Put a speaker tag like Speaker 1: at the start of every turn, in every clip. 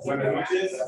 Speaker 1: Buenas noches.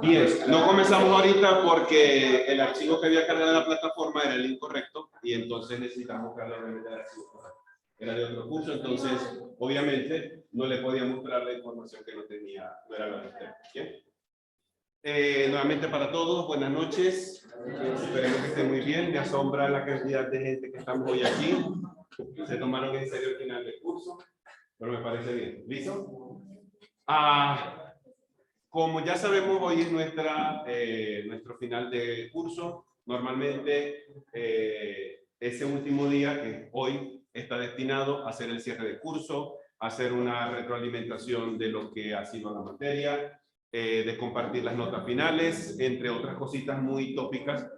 Speaker 1: Bien, no comenzamos ahorita porque el archivo que había cargado en la plataforma era el incorrecto y entonces necesitamos cargar el archivo correcto. Era de otro curso, entonces obviamente no le podía mostrar la información que no tenía, no era la de usted. ¿Bien? Nuevamente para todos, buenas noches. Esperemos que estén muy bien. Me asombra la cantidad de gente que estamos hoy aquí. Se tomaron en serio el final del curso, pero me parece bien. ¿Listo? Como ya sabemos, hoy es nuestro final de curso. Normalmente ese último día, que hoy está destinado a hacer el cierre de curso, a hacer una retroalimentación de lo que ha sido la materia, de compartir las notas finales, entre otras cositas muy tópicas,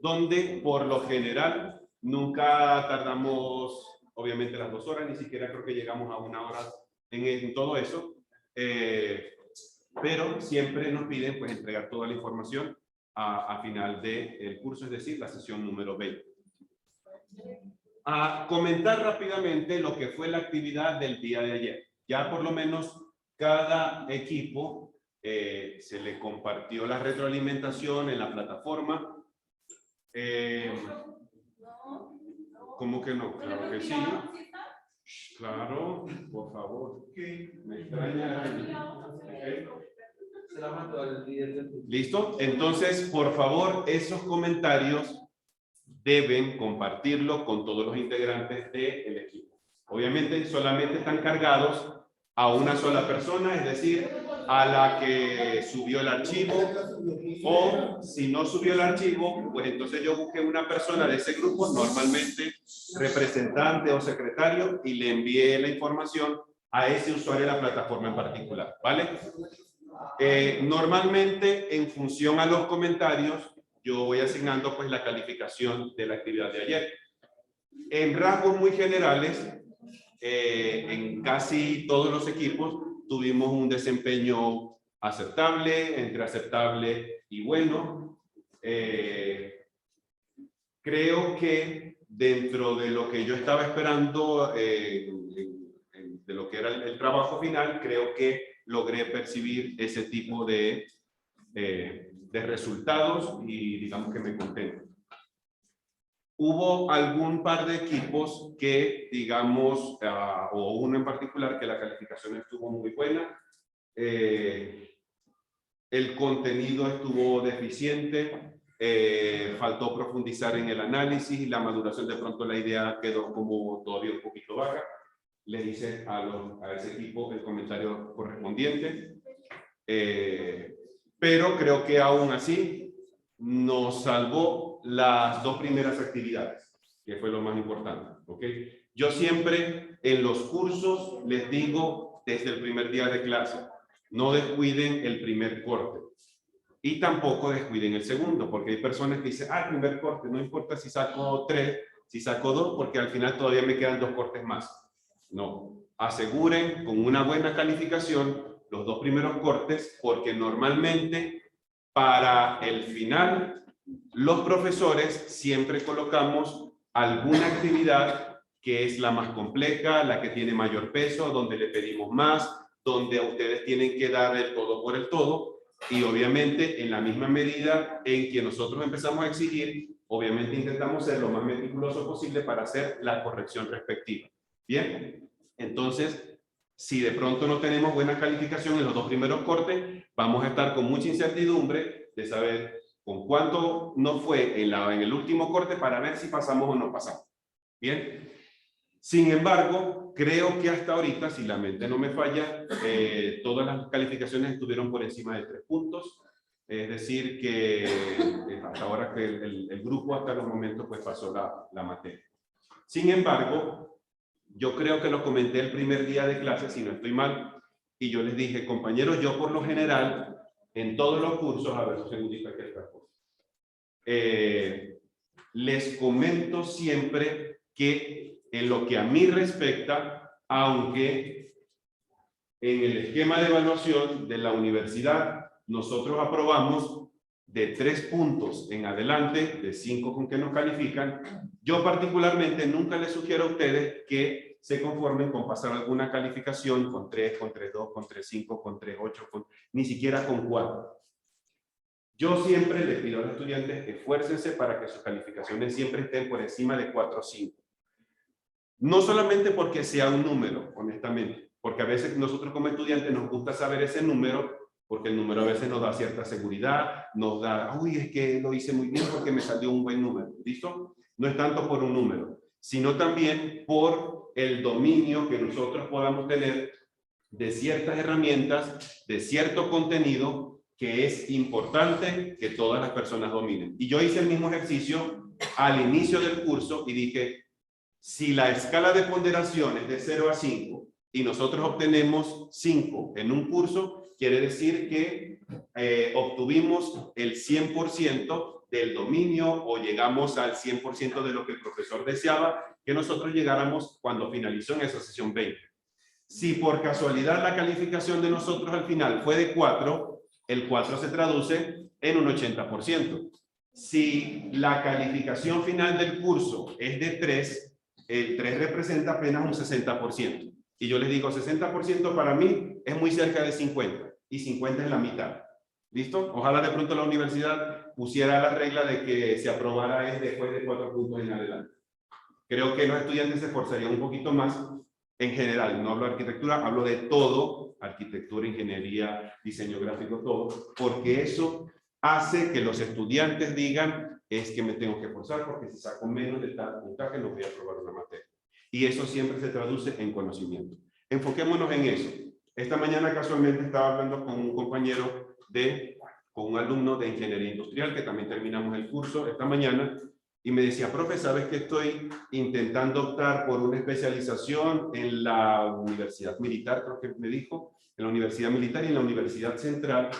Speaker 1: donde por lo general nunca tardamos, obviamente, las 2 horas, ni siquiera creo que llegamos a 1 hora en todo eso. Pero siempre nos piden pues entregar toda la información a final del curso, es decir, la sesión número 20. A comentar rápidamente lo que fue la actividad del día de ayer. Ya por lo menos cada equipo se le compartió la retroalimentación en la plataforma. ¿Cómo que no? Claro que sí. Claro, por favor. Me extraña. Okay. ¿Listo? Entonces, por favor, esos comentarios deben compartirlo con todos los integrantes del equipo. Obviamente, solamente están cargados a una sola persona, es decir, a la que subió el archivo, o si no subió el archivo, pues entonces yo busqué una persona de ese grupo, normalmente representante o secretario, y le envié la información a ese usuario de la plataforma en particular, ¿vale? Normalmente, en función a los comentarios, yo voy asignando pues la calificación de la actividad de ayer. En rasgos muy generales, en casi todos los equipos tuvimos un desempeño aceptable, entre aceptable y bueno. Creo que dentro de lo que yo estaba esperando, de lo que era el trabajo final, creo que logré percibir ese tipo de resultados y digamos que me contento. Hubo algún par de equipos que, digamos, o uno en particular, que la calificación estuvo muy buena. El contenido estuvo deficiente, faltó profundizar en el análisis y la maduración, de pronto la idea quedó como todavía un poquito vaga. Le hice a ese equipo el comentario correspondiente. Pero creo que aún así nos salvó las 2 primeras actividades, que fue lo más importante. ¿Okay? Yo siempre en los cursos les digo desde el primer día de clase, no descuiden el primer corte y tampoco descuiden el segundo, porque hay personas que dicen, el primer corte, no importa si saco 3, si saco 2, porque al final todavía me quedan 2 cortes más. No, aseguren con una buena calificación los 2 primeros cortes, porque normalmente para el final los profesores siempre colocamos alguna actividad que es la más compleja, la que tiene mayor peso, donde le pedimos más, donde ustedes tienen que dar el todo por el todo, y obviamente en la misma medida en que nosotros empezamos a exigir, obviamente intentamos ser lo más meticuloso posible para hacer la corrección respectiva. Bien, entonces, si de pronto no tenemos buena calificación en los 2 primeros cortes, vamos a estar con mucha incertidumbre de saber con cuánto nos fue en el último corte para ver si pasamos o no pasamos. Bien. Sin embargo, creo que hasta ahorita, si la mente no me falla, todas las calificaciones estuvieron por encima de 3 puntos. Es decir, que hasta ahora que el grupo hasta los momentos pues pasó la materia. Sin embargo, yo creo que lo comenté el primer día de clase, si no estoy mal, y yo les dije, compañeros, yo por lo general, en todos los cursos, a ver, un segundito aquí está. Les comento siempre que en lo que a mí respecta, aunque en el esquema de evaluación de la universidad nosotros aprobamos de 3 puntos en adelante, de 5 con que nos califican, yo particularmente nunca les sugiero a ustedes que se conformen con pasar alguna calificación con 3, con 3.2, con 3.5, con 3.8, ni siquiera con 4. Yo siempre les pido a los estudiantes que esfuércense para que sus calificaciones siempre estén por encima de 4 o 5. No solamente porque sea un número, honestamente, porque a veces nosotros como estudiantes nos gusta saber ese número, porque el número a veces nos da cierta seguridad, nos da, uy, es que lo hice muy bien porque me salió un buen número, ¿listo? No es tanto por un número, sino también por el dominio que nosotros podamos tener de ciertas herramientas, de cierto contenido que es importante que todas las personas dominen. Y yo hice el mismo ejercicio al inicio del curso y dije, si la escala de ponderación es de 0 a 5 y nosotros obtenemos 5 en un curso, quiere decir que obtuvimos el 100% del dominio o llegamos al 100% de lo que el profesor deseaba que nosotros llegáramos cuando finalizó en esa sesión 20. Si por casualidad la calificación de nosotros al final fue de 4, el 4 se traduce en un 80%. Si la calificación final del curso es de 3, el 3 representa apenas un 60%. Y yo les digo, 60% para mí es muy cerca de 50, y 50 es la mitad. ¿Listo? Ojalá de pronto la universidad pusiera la regla de que se aprobara después de 4 puntos en adelante. Creo que los estudiantes se esforzarían un poquito más en general. No hablo de arquitectura, hablo de todo, arquitectura, ingeniería, diseño gráfico, todo, porque eso hace que los estudiantes digan, es que me tengo que esforzar porque si saco menos de tal puntaje no voy a aprobar una materia. Y eso siempre se traduce en conocimiento. Enfoquémonos en eso. Esta mañana casualmente estaba hablando con un compañero con un alumno de ingeniería industrial que también terminamos el curso esta mañana y me decía, profe, ¿sabes que estoy intentando optar por una especialización en la Universidad Militar? Creo que me dijo, en la Universidad Militar y en la Universidad Central,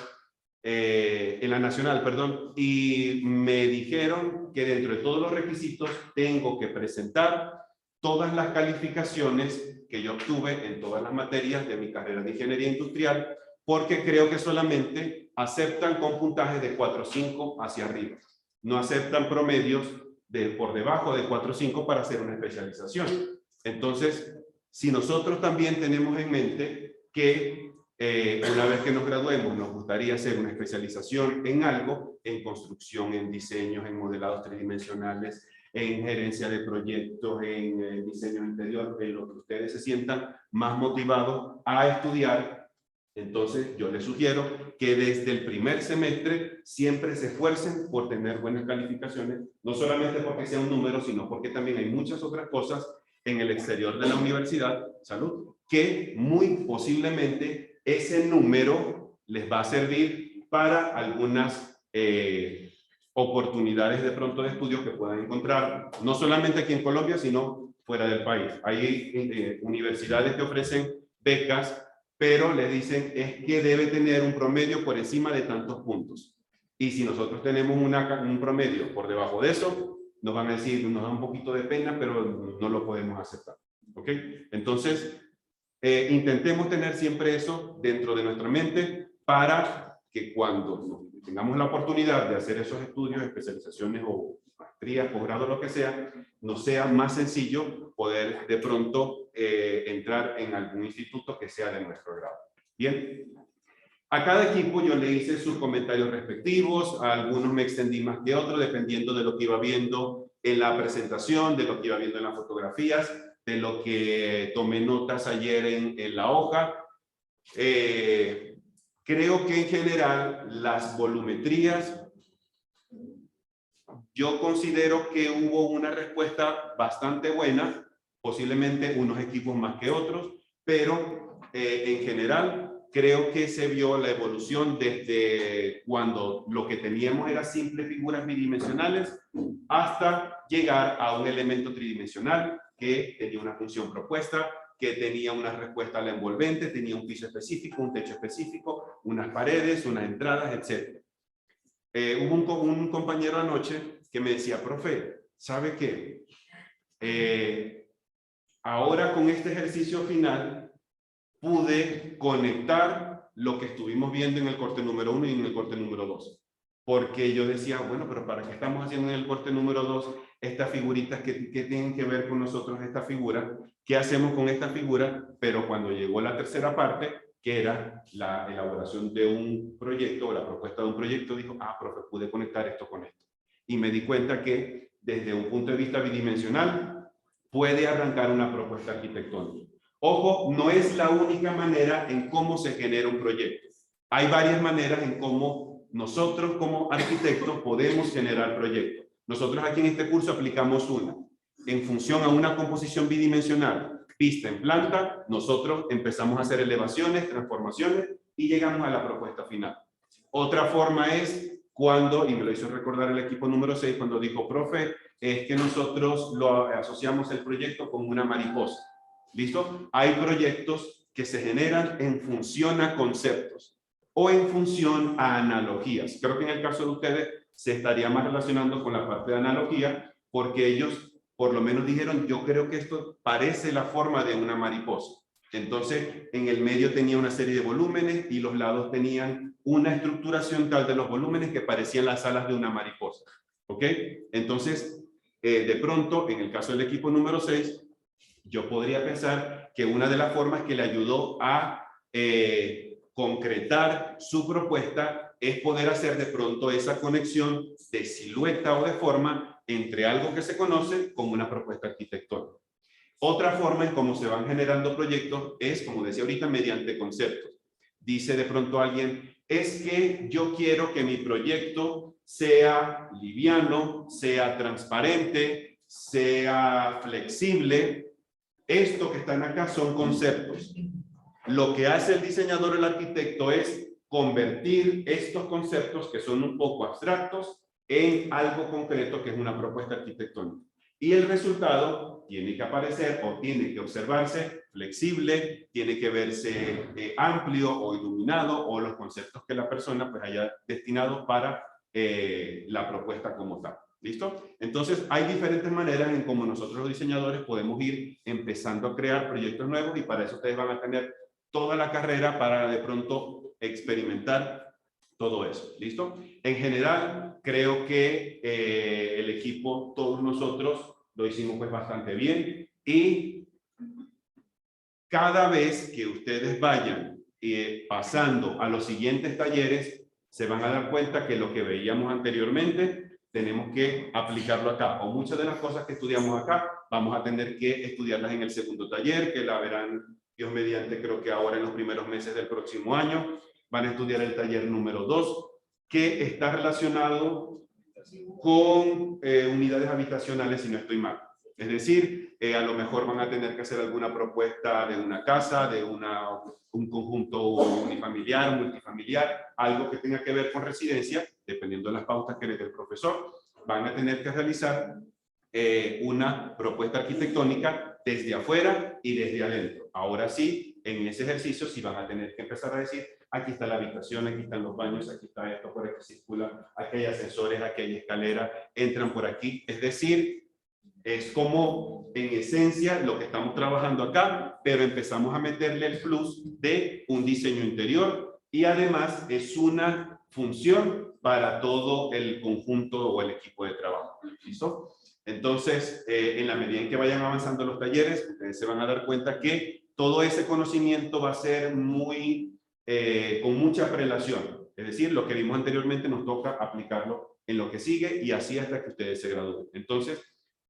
Speaker 1: en la Nacional, perdón, y me dijeron que dentro de todos los requisitos tengo que presentar todas las calificaciones que yo obtuve en todas las materias de mi carrera de ingeniería industrial, porque creo que solamente aceptan con puntajes de 4 o 5 hacia arriba. No aceptan promedios por debajo de 4 o 5 para hacer una especialización. Entonces, si nosotros también tenemos en mente que una vez que nos graduemos nos gustaría hacer una especialización en algo, en construcción, en diseños, en modelados tridimensionales, en gerencia de proyectos, en diseño interior, en lo que ustedes se sientan más motivados a estudiar, entonces yo les sugiero que desde el primer semestre siempre se esfuercen por tener buenas calificaciones, no solamente porque sea un número, sino porque también hay muchas otras cosas en el exterior de la universidad, salud, que muy posiblemente ese número les va a servir para algunas oportunidades de pronto de estudio que puedan encontrar, no solamente aquí en Colombia, sino fuera del país. Hay universidades que ofrecen becas, pero le dicen es que debe tener un promedio por encima de tantos puntos. Y si nosotros tenemos un promedio por debajo de eso, nos van a decir, nos da un poquito de pena, pero no lo podemos aceptar. ¿Ok? Entonces, intentemos tener siempre eso dentro de nuestra mente para que cuando tengamos la oportunidad de hacer esos estudios, especializaciones o maestrías, posgrado, lo que sea, nos sea más sencillo poder de pronto entrar en algún instituto que sea de nuestro grado. Bien. A cada equipo yo le hice sus comentarios respectivos, a algunos me extendí más que otros, dependiendo de lo que iba viendo en la presentación, de lo que iba viendo en las fotografías, de lo que tomé notas ayer en la hoja. Creo que en general las volumetrías, yo considero que hubo una respuesta bastante buena, posiblemente unos equipos más que otros, pero en general creo que se vio la evolución desde cuando lo que teníamos era simples figuras bidimensionales hasta llegar a un elemento tridimensional que tenía una función propuesta, que tenía una respuesta a la envolvente, tenía un piso específico, un techo específico, unas paredes, unas entradas, etc. Hubo un compañero anoche que me decía, profe, ¿sabe qué? Ahora con este ejercicio final pude conectar lo que estuvimos viendo en el corte número 1 y en el corte número 2. Porque yo decía, bueno, pero ¿para qué estamos haciendo en el corte número 2 estas figuritas que tienen que ver con nosotros, esta figura? ¿Qué hacemos con esta figura? Pero cuando llegó la tercera parte, que era la elaboración de un proyecto o la propuesta de un proyecto, dijo, ah, profe, pude conectar esto con esto. Y me di cuenta que desde un punto de vista bidimensional puede arrancar una propuesta arquitectónica. Ojo, no es la única manera en cómo se genera un proyecto. Hay varias maneras en cómo nosotros como arquitectos podemos generar proyectos. Nosotros aquí en este curso aplicamos una. En función a una composición bidimensional vista en planta, nosotros empezamos a hacer elevaciones, transformaciones y llegamos a la propuesta final. Otra forma es cuando, y me lo hizo recordar el equipo número 6, cuando dijo, profe, es que nosotros lo asociamos el proyecto con una mariposa. ¿Listo? Hay proyectos que se generan en función a conceptos o en función a analogías. Creo que en el caso de ustedes se estaría más relacionando con la parte de analogía, porque ellos por lo menos dijeron, yo creo que esto parece la forma de una mariposa. Entonces, en el medio tenía una serie de volúmenes y los lados tenían una estructuración tal de los volúmenes que parecían las alas de una mariposa. ¿Ok? Entonces, de pronto, en el caso del equipo número 6, yo podría pensar que una de las formas que le ayudó a concretar su propuesta es poder hacer de pronto esa conexión de silueta o de forma entre algo que se conoce como una propuesta arquitectónica. Otra forma en cómo se van generando proyectos es, como decía ahorita, mediante conceptos. Dice de pronto alguien, es que yo quiero que mi proyecto sea liviano, sea transparente, sea flexible. Esto que están acá son conceptos. Lo que hace el diseñador o el arquitecto es convertir estos conceptos que son un poco abstractos en algo concreto que es una propuesta arquitectónica. Y el resultado tiene que aparecer o tiene que observarse flexible, tiene que verse amplio o iluminado, o los conceptos que la persona pues haya destinado para la propuesta como tal. ¿Listo? Entonces, hay diferentes maneras en cómo nosotros los diseñadores podemos ir empezando a crear proyectos nuevos, y para eso ustedes van a tener toda la carrera para de pronto experimentar todo eso. ¿Listo? En general, creo que el equipo, todos nosotros, lo hicimos pues bastante bien, y cada vez que ustedes vayan pasando a los siguientes talleres, se van a dar cuenta que lo que veíamos anteriormente tenemos que aplicarlo acá, o muchas de las cosas que estudiamos acá vamos a tener que estudiarlas en el segundo taller, que la verán Dios mediante, creo que ahora en los primeros meses del próximo año. Van a estudiar el taller número 2, que está relacionado con unidades habitacionales, si no estoy mal. Es decir, a lo mejor van a tener que hacer alguna propuesta de una casa, de un conjunto unifamiliar, multifamiliar, algo que tenga que ver con residencia, dependiendo de las pautas que les dé el profesor. Van a tener que realizar una propuesta arquitectónica desde afuera y desde adentro. Ahora sí, en ese ejercicio sí van a tener que empezar a decir, aquí está la habitación, aquí están los baños, aquí está esto, por aquí circula, aquí hay ascensores, aquí hay escalera, entran por aquí. Es decir, es como en esencia lo que estamos trabajando acá, pero empezamos a meterle el plus de un diseño interior, y además es una función para todo el conjunto o el equipo de trabajo. ¿Listo? Entonces, en la medida en que vayan avanzando los talleres, ustedes se van a dar cuenta que todo ese conocimiento va a ser con mucha prelación. Es decir, lo que vimos anteriormente nos toca aplicarlo en lo que sigue, y así hasta que ustedes se gradúen. Entonces,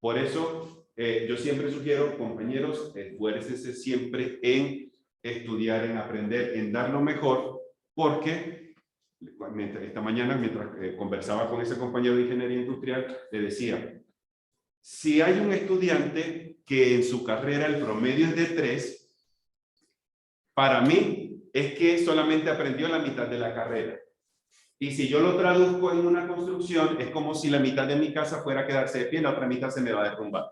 Speaker 1: por eso yo siempre sugiero, compañeros, esfuércense siempre en estudiar, en aprender, en dar lo mejor, porque esta mañana, mientras conversaba con ese compañero de ingeniería industrial, le decía, si hay un estudiante que en su carrera el promedio es de 3, para mí es que solamente aprendió la mitad de la carrera. Y si yo lo traduzco en una construcción, es como si la mitad de mi casa fuera a quedarse de pie, la otra mitad se me va a derrumbar.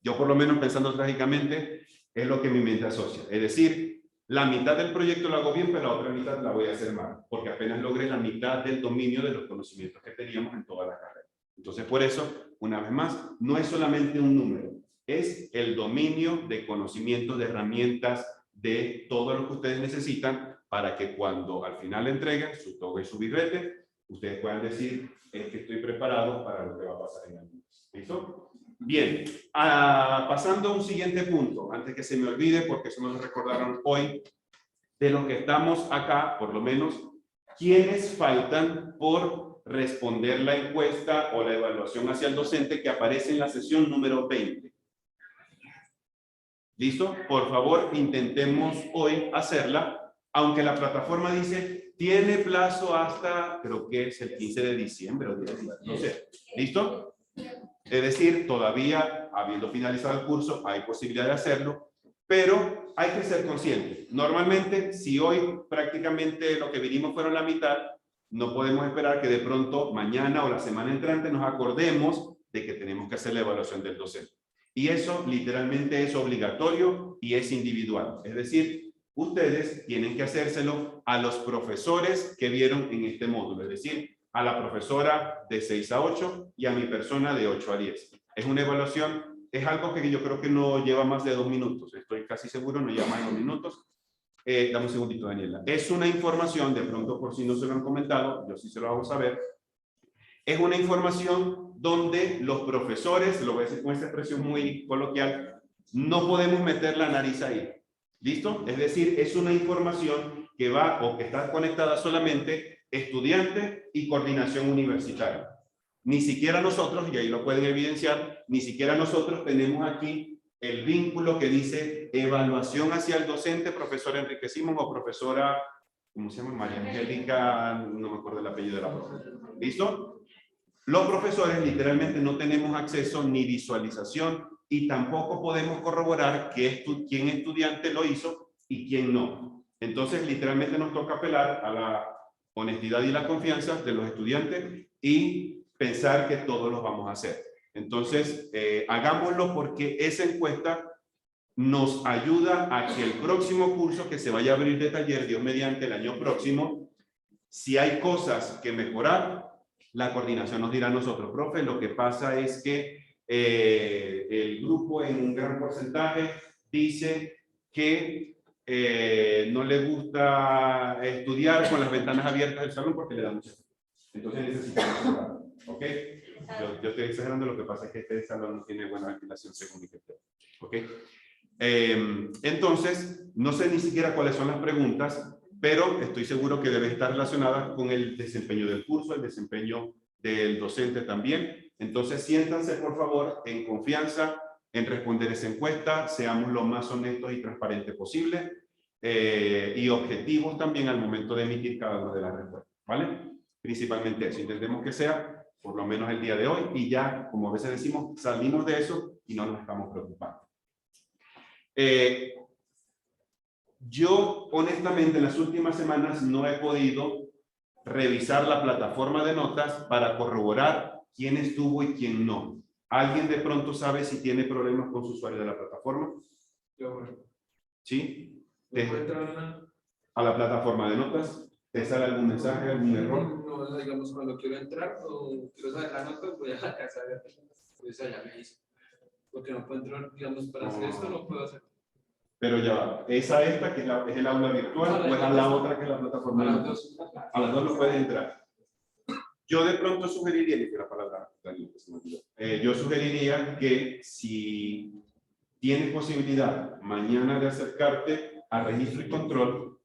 Speaker 1: Yo por lo menos pensando trágicamente, es lo que mi mente asocia. Es decir, la mitad del proyecto lo hago bien, pero la otra mitad la voy a hacer mal, porque apenas logré la mitad del dominio de los conocimientos que teníamos en toda la carrera. Entonces, por eso, una vez más, no es solamente un número, es el dominio de conocimientos, de herramientas, de todo lo que ustedes necesitan para que cuando al final entreguen su toga y su birrete, ustedes puedan decir, es que estoy preparado para lo que va a pasar en el mundo. ¿Listo? Bien, pasando a un siguiente punto, antes que se me olvide, porque se me recordaron hoy, de los que estamos acá, por lo menos, ¿quiénes faltan por responder la encuesta o la evaluación hacia el docente que aparece en la sesión número 20? ¿Listo? Por favor, intentemos hoy hacerla, aunque la plataforma dice, tiene plazo hasta, creo que es el 15 de diciembre, o 10, no sé. ¿Listo? Es decir, todavía, habiendo finalizado el curso, hay posibilidad de hacerlo, pero hay que ser consciente. Normalmente, si hoy prácticamente lo que vinimos fueron la mitad, no podemos esperar que de pronto mañana o la semana entrante nos acordemos de que tenemos que hacer la evaluación del docente. Y eso literalmente es obligatorio y es individual. Es decir, ustedes tienen que hacérselo a los profesores que vieron en este módulo. Es decir, a la profesora de 6 a 8 y a mi persona de 8 a 10. Es una evaluación, es algo que yo creo que no lleva más de 2 minutos. Estoy casi seguro, no lleva más de 2 minutos. Dame un segundito, Daniela. Es una información, de pronto por si no se lo han comentado, yo sí se lo hago saber. Es una información donde los profesores, lo voy a decir con esta expresión muy coloquial, no podemos meter la nariz ahí. ¿Listo? Es decir, es una información que va o que está conectada solamente estudiante y coordinación universitaria. Ni siquiera nosotros, y ahí lo pueden evidenciar, ni siquiera nosotros tenemos aquí el vínculo que dice evaluación hacia el docente, profesor Enrique Simón o profesora, ¿cómo se llama? María Angélica, no me acuerdo el apellido de la profesora. ¿Listo? Los profesores literalmente no tenemos acceso ni visualización y tampoco podemos corroborar quién estudiante lo hizo y quién no. Entonces, literalmente nos toca apelar a la honestidad y la confianza de los estudiantes y pensar que todos los vamos a hacer. Entonces, hagámoslo porque esa encuesta nos ayuda a que el próximo curso que se vaya a abrir de taller, Dios mediante el año próximo, si hay cosas que mejorar, la coordinación nos dirá a nosotros, profe, lo que pasa es que el grupo en un gran porcentaje dice que no le gusta estudiar con las ventanas abiertas del salón porque le da mucho. Entonces necesitamos mejorar, ¿ok? Yo estoy exagerando, lo que pasa es que este salón no tiene buena ventilación según mi criterio, ¿ok? Entonces, no sé ni siquiera cuáles son las preguntas, pero estoy seguro que debe estar relacionada con el desempeño del curso, el desempeño del docente también. Entonces, siéntanse, por favor, en confianza en responder esa encuesta, seamos lo más honestos y transparentes posible y objetivos también al momento de emitir cada una de las respuestas, ¿vale? Principalmente eso, intentemos que sea por lo menos el día de hoy y ya, como a veces decimos, salimos de eso y no nos estamos preocupando. Yo, honestamente, en las últimas semanas no he podido revisar la plataforma de notas para corroborar quién estuvo y quién no. ¿Alguien de pronto sabe si tiene problemas con su usuario de la plataforma? ¿Sí? ¿A la plataforma de notas? ¿Te sale algún mensaje, algún error?
Speaker 2: No, digamos, cuando quiero entrar o quiero saber la nota, voy a la casa de pues allá me dice. Porque no puedo entrar, digamos, para hacer esto no puedo hacer.
Speaker 1: Pero ya va, ¿esa esta que es el aula virtual o es la otra que es la plataforma?
Speaker 2: A las dos.
Speaker 1: A las dos no puedes entrar. Yo de pronto sugeriría, y que la palabra, yo sugeriría que si tienes posibilidad mañana de acercarte a registro y control,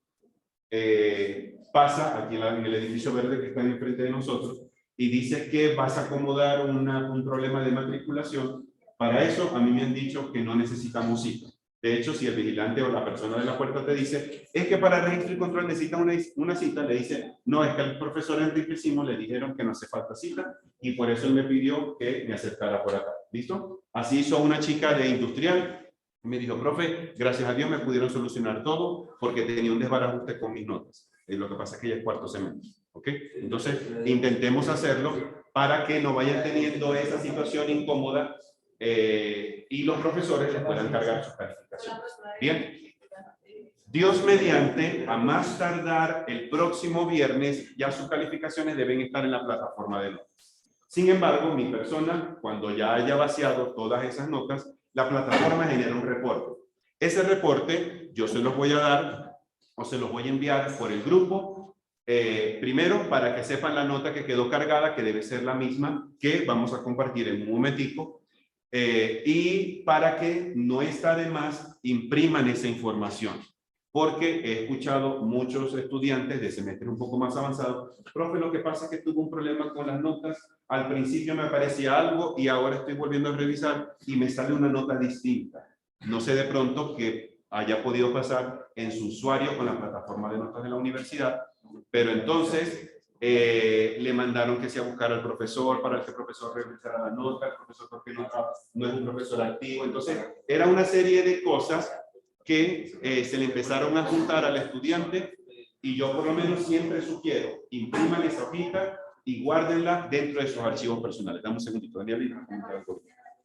Speaker 1: pasa aquí en el edificio verde que está enfrente de nosotros y dice que vas a acomodar un problema de matriculación. Para eso a mí me han dicho que no necesitamos cita. De hecho, si el vigilante o la persona de la puerta te dice, es que para registro y control necesita una cita, le dice, no, es que al profesor Enrique Simón le dijeron que no hace falta cita y por eso él me pidió que me acercara por acá. ¿Listo? Así hizo una chica de industrial. Me dijo, profe, gracias a Dios me pudieron solucionar todo porque tenía un desbarajuste con mis notas. Lo que pasa es que ya es cuarto semestre. ¿Ok? Entonces, intentemos hacerlo para que no vayan teniendo esa situación incómoda y los profesores les puedan cargar sus calificaciones. Bien. Dios mediante, a más tardar el próximo viernes, ya sus calificaciones deben estar en la plataforma de notas. Sin embargo, mi persona, cuando ya haya vaciado todas esas notas, la plataforma genera un reporte. Ese reporte yo se los voy a dar o se los voy a enviar por el grupo, primero para que sepan la nota que quedó cargada, que debe ser la misma que vamos a compartir en un momentico, y para que no está de más, impriman esa información. Porque he escuchado muchos estudiantes de semestres un poco más avanzados, profe, lo que pasa es que tuve un problema con las notas, al principio me aparecía algo y ahora estoy volviendo a revisar y me sale una nota distinta. No sé de pronto que haya podido pasar en su usuario con la plataforma de notas de la universidad, pero entonces le mandaron que se a buscar al profesor para que el profesor revisara la nota, el profesor porque no es un profesor activo, entonces era una serie de cosas que se le empezaron a juntar al estudiante y yo por lo menos siempre sugiero, impriman esa hojita y guárdenla dentro de sus archivos personales. Dame un segundito, Daniel.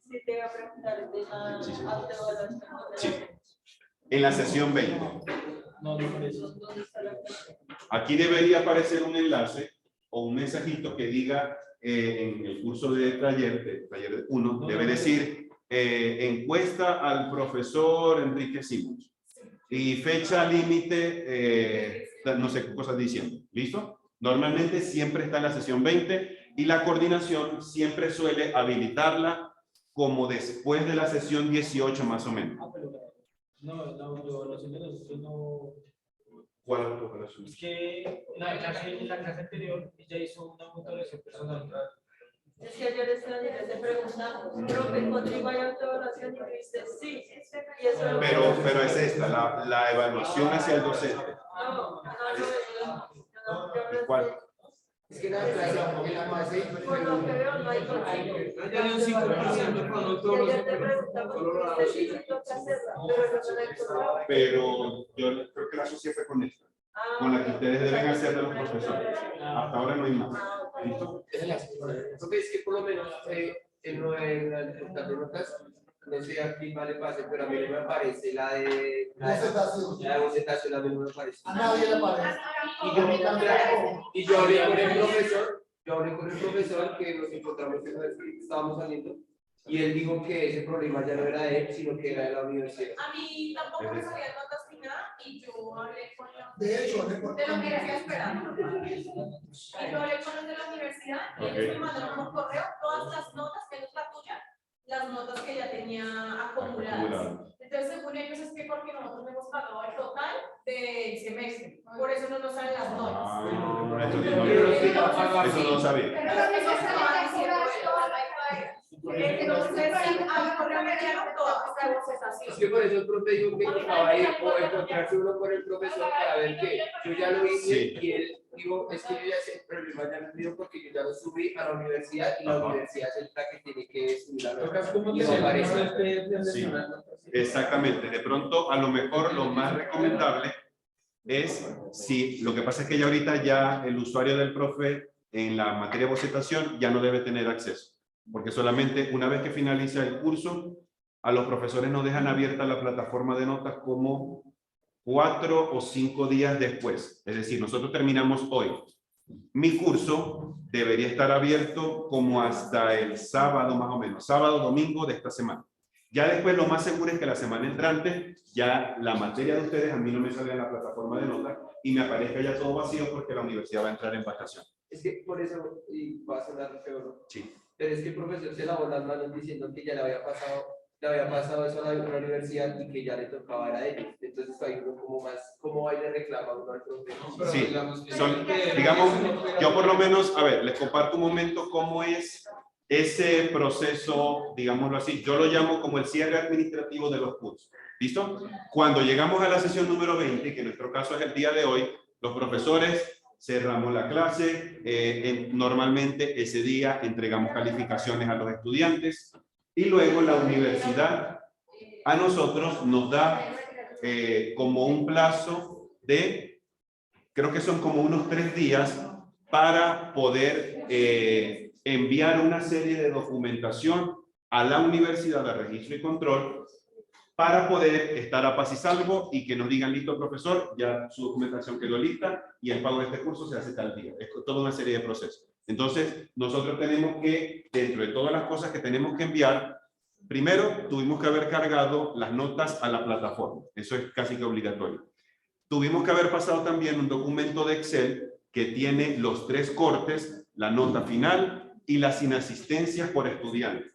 Speaker 3: Sí, te iba a preguntar el tema
Speaker 1: Sí, sí.
Speaker 3: autoevaluación.
Speaker 1: Sí, en la sesión 20.
Speaker 2: No, no parece.
Speaker 3: ¿Dónde está la
Speaker 1: Aquí debería aparecer un enlace o un mensajito que diga en el curso de taller 1, debe decir encuesta al profesor Enrique Simons y fecha límite, no sé qué cosas diciendo. ¿Listo? Normalmente siempre está en la sesión 20 y la coordinación siempre suele habilitarla como después de la sesión 18 más o menos.
Speaker 2: No, la autoevaluación de nosotros no.
Speaker 1: ¿Cuál autoevaluación?
Speaker 2: Es que en la clase anterior ella hizo una autoevaluación personal.
Speaker 3: Es que ayer te preguntamos, profe, ¿contigo hay autoevaluación? Y dijiste sí. Y eso
Speaker 1: Pero es esta, la evaluación hacia el docente.
Speaker 3: No,
Speaker 1: ¿Cuál?
Speaker 4: Es que la clase, en la clase,
Speaker 3: por lo que veo, no hay contigo.
Speaker 2: Hay un 5% con todos los
Speaker 3: Ayer te preguntamos, dijiste sí, sí, toca hacerla, pero yo no la he encontrado.
Speaker 1: Pero yo creo que la asocié fue con esta, con la que ustedes deben hacer de los profesores. Hasta ahora no hay más. ¿Listo?
Speaker 4: porque es que por lo menos en la de notas, no sé a quién más le pase, pero a mí no me aparece la de bocetación, a mí no me aparece.
Speaker 5: A nadie le parece.
Speaker 4: Y yo hablé con el profesor, que nos encontramos en la que estábamos saliendo, y él dijo que ese problema ya no era de él, sino que era de la universidad.
Speaker 6: A mí tampoco me salían notas ni nada y yo hablé con los
Speaker 5: De hecho,
Speaker 6: de la universidad esperando. Y yo hablé con los de la universidad y ellos me mandaron un correo, todas las notas, que no es la tuya, las notas que ya tenía acumuladas. Entonces, según ellos es que porque nosotros hemos pagado el total del semestre, por eso no nos salen las notas.
Speaker 1: Eso no sabía.
Speaker 6: Pero eso estaba diciendo entonces, sí, a mi correo me dieron toda esta vocetación.
Speaker 4: Es que por eso el profe dijo que tocaba ir o encontrarse uno con el profesor para ver que yo ya lo hice
Speaker 1: Sí.
Speaker 4: y él dijo, es que yo ya sé, pero el problema ya me dio porque yo ya lo subí a la universidad y la universidad es la que tiene que subir la nota. Y no aparece.
Speaker 1: Sí, exactamente. De pronto, a lo mejor lo más recomendable es, si lo que pasa es que ya ahorita ya el usuario del profe en la materia de bocetación ya no debe tener acceso, porque solamente una vez que finaliza el curso, a los profesores nos dejan abierta la plataforma de notas como 4 o 5 días después. Es decir, nosotros terminamos hoy. Mi curso debería estar abierto como hasta el sábado más o menos, sábado, domingo de esta semana. Ya después lo más seguro es que la semana entrante ya la materia de ustedes a mí no me salga en la plataforma de notas y me aparezca ya todo vacío porque la universidad va a entrar en vacaciones.
Speaker 4: Es que por eso, y va a sonar feo,
Speaker 1: Sí.
Speaker 4: pero es que el profesor se lavó las manos diciendo que ya le había pasado eso a la universidad y que ya le tocaba a ellos. Entonces ahí uno como más, ¿cómo va y le reclama uno al profesor?
Speaker 1: Sí, digamos, yo por lo menos, a ver, les comparto un momento cómo es ese proceso, digámoslo así, yo lo llamo como el cierre administrativo de los cursos. ¿Listo? Cuando llegamos a la sesión número 20, que en nuestro caso es el día de hoy, los profesores cerramos la clase, normalmente ese día entregamos calificaciones a los estudiantes y luego la universidad a nosotros nos da como un plazo de, creo que son como unos 3 días para poder enviar una serie de documentación a la universidad de registro y control para poder estar a paz y salvo y que nos digan, listo, profesor, ya su documentación quedó lista y el pago de este curso se hace tal día. Es toda una serie de procesos. Entonces, nosotros tenemos que, dentro de todas las cosas que tenemos que enviar, primero, tuvimos que haber cargado las notas a la plataforma. Eso es casi que obligatorio. Tuvimos que haber pasado también un documento de Excel que tiene los 3 cortes, la nota final y las inasistencias por estudiante.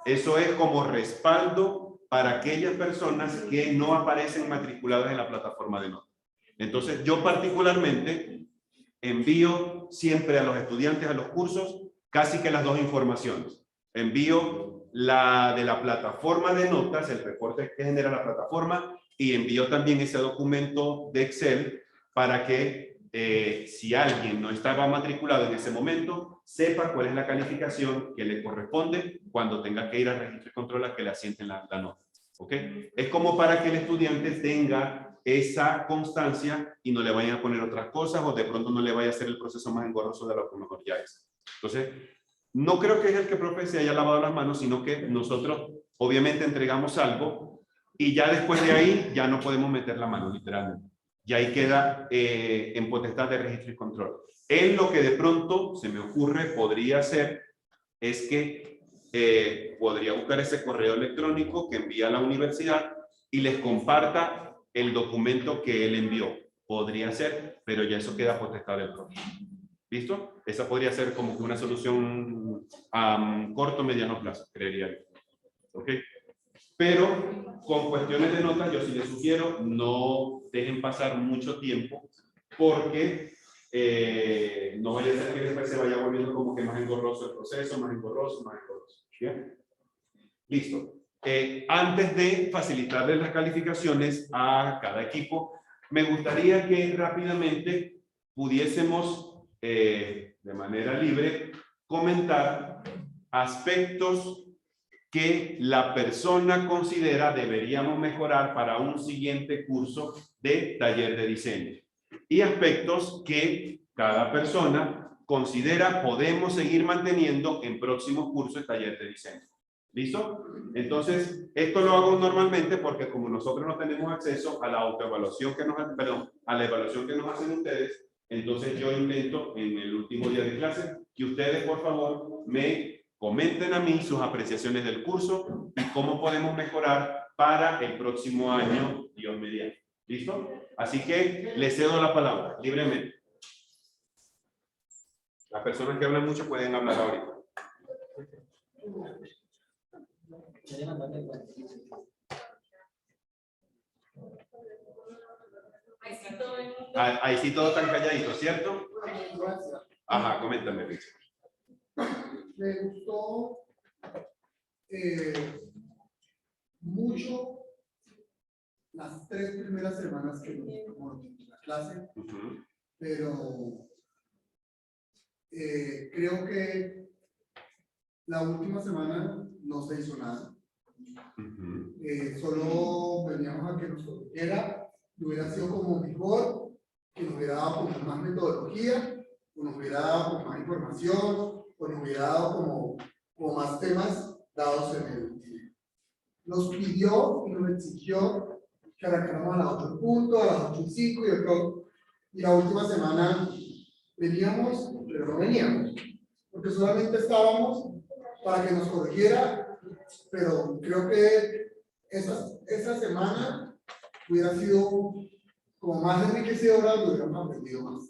Speaker 1: Eso es como respaldo para aquellas personas que no aparecen matriculadas en la plataforma de notas. Entonces, yo particularmente envío siempre a los estudiantes a los cursos casi que las 2 informaciones. Envío la de la plataforma de notas, el reporte que genera la plataforma, y envío también ese documento de Excel para que si alguien no estaba matriculado en ese momento, sepa cuál es la calificación que le corresponde cuando tenga que ir al registro y control a que le asienten la nota. ¿Ok? Es como para que el estudiante tenga esa constancia y no le vayan a poner otras cosas o de pronto no le vaya a hacer el proceso más engorroso de lo que mejor ya es. Entonces, no creo que es el que profe se haya lavado las manos, sino que nosotros obviamente entregamos algo y ya después de ahí ya no podemos meter la mano, literalmente. Y ahí queda en potestad de registro y control. En lo que de pronto se me ocurre podría ser es que podría buscar ese correo electrónico que envía a la universidad y les comparta el documento que él envió. Podría ser, pero ya eso queda potestad del profe. ¿Listo? Esa podría ser como que una solución a corto o mediano plazo, creería yo. ¿Ok? Pero con cuestiones de notas yo sí les sugiero no dejen pasar mucho tiempo porque no vaya a ser que después se vaya volviendo como que más engorroso el proceso, más engorroso. ¿Bien? Listo. Antes de facilitarles las calificaciones a cada equipo, me gustaría que rápidamente pudiésemos de manera libre comentar aspectos que la persona considera deberíamos mejorar para un siguiente curso de taller de diseño y aspectos que cada persona considera podemos seguir manteniendo en próximos cursos de taller de diseño. ¿Listo? Entonces, esto lo hago normalmente porque como nosotros no tenemos acceso a la autoevaluación que nos, a la evaluación que nos hacen ustedes, entonces yo intento en el último día de clase que ustedes por favor me comenten a mí sus apreciaciones del curso y cómo podemos mejorar para el próximo año, Dios mediante. ¿Listo? Así que les cedo la palabra, libremente. Las personas que hablan mucho pueden hablar ahorita. Ahí sí todo tan calladito, ¿cierto? Ajá, coméntame, Richard.
Speaker 5: Me gustó mucho las 3 primeras semanas que nos tomó la clase, pero creo que la última semana no se hizo nada. Solo veníamos a que nos corrigiera, hubiera sido como mejor, que nos hubiera dado como más metodología, o nos hubiera dado como más información, o nos hubiera dado como más temas dados en el video. Nos pidió y nos exigió que arrancáramos a las 8 puntos, a las 8:05 y otro. Y la última semana veníamos, pero no veníamos, porque solamente estábamos para que nos corrigiera, pero creo que esa semana hubiera sido como más enriquecedora, lo hubiéramos aprendido más.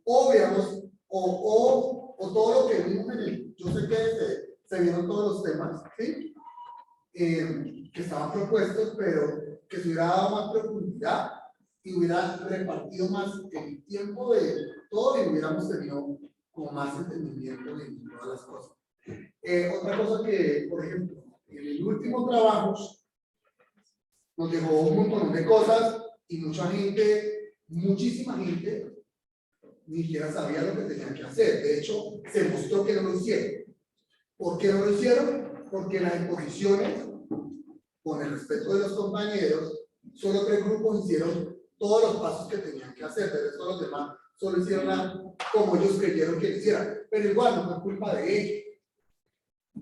Speaker 5: O veamos, o todo lo que vimos en el, yo sé que se vieron todos los temas, ¿sí? Que estaban propuestos, pero que se hubiera dado más profundidad y hubiera repartido más el tiempo de todo y hubiéramos tenido como más entendimiento de todas las cosas. Otra cosa que, por ejemplo, en el último trabajo nos dejó un montón de cosas y mucha gente, muchísima gente, ni siquiera sabía lo que tenían que hacer. De hecho, se mostró que no lo hicieron. ¿Por qué no lo hicieron? Porque las exposiciones, con el respeto de los compañeros, solo 3 grupos hicieron todos los pasos que tenían que hacer. De resto, los demás solo hicieron como ellos creyeron que hicieran. Pero igual, no fue culpa de ellos.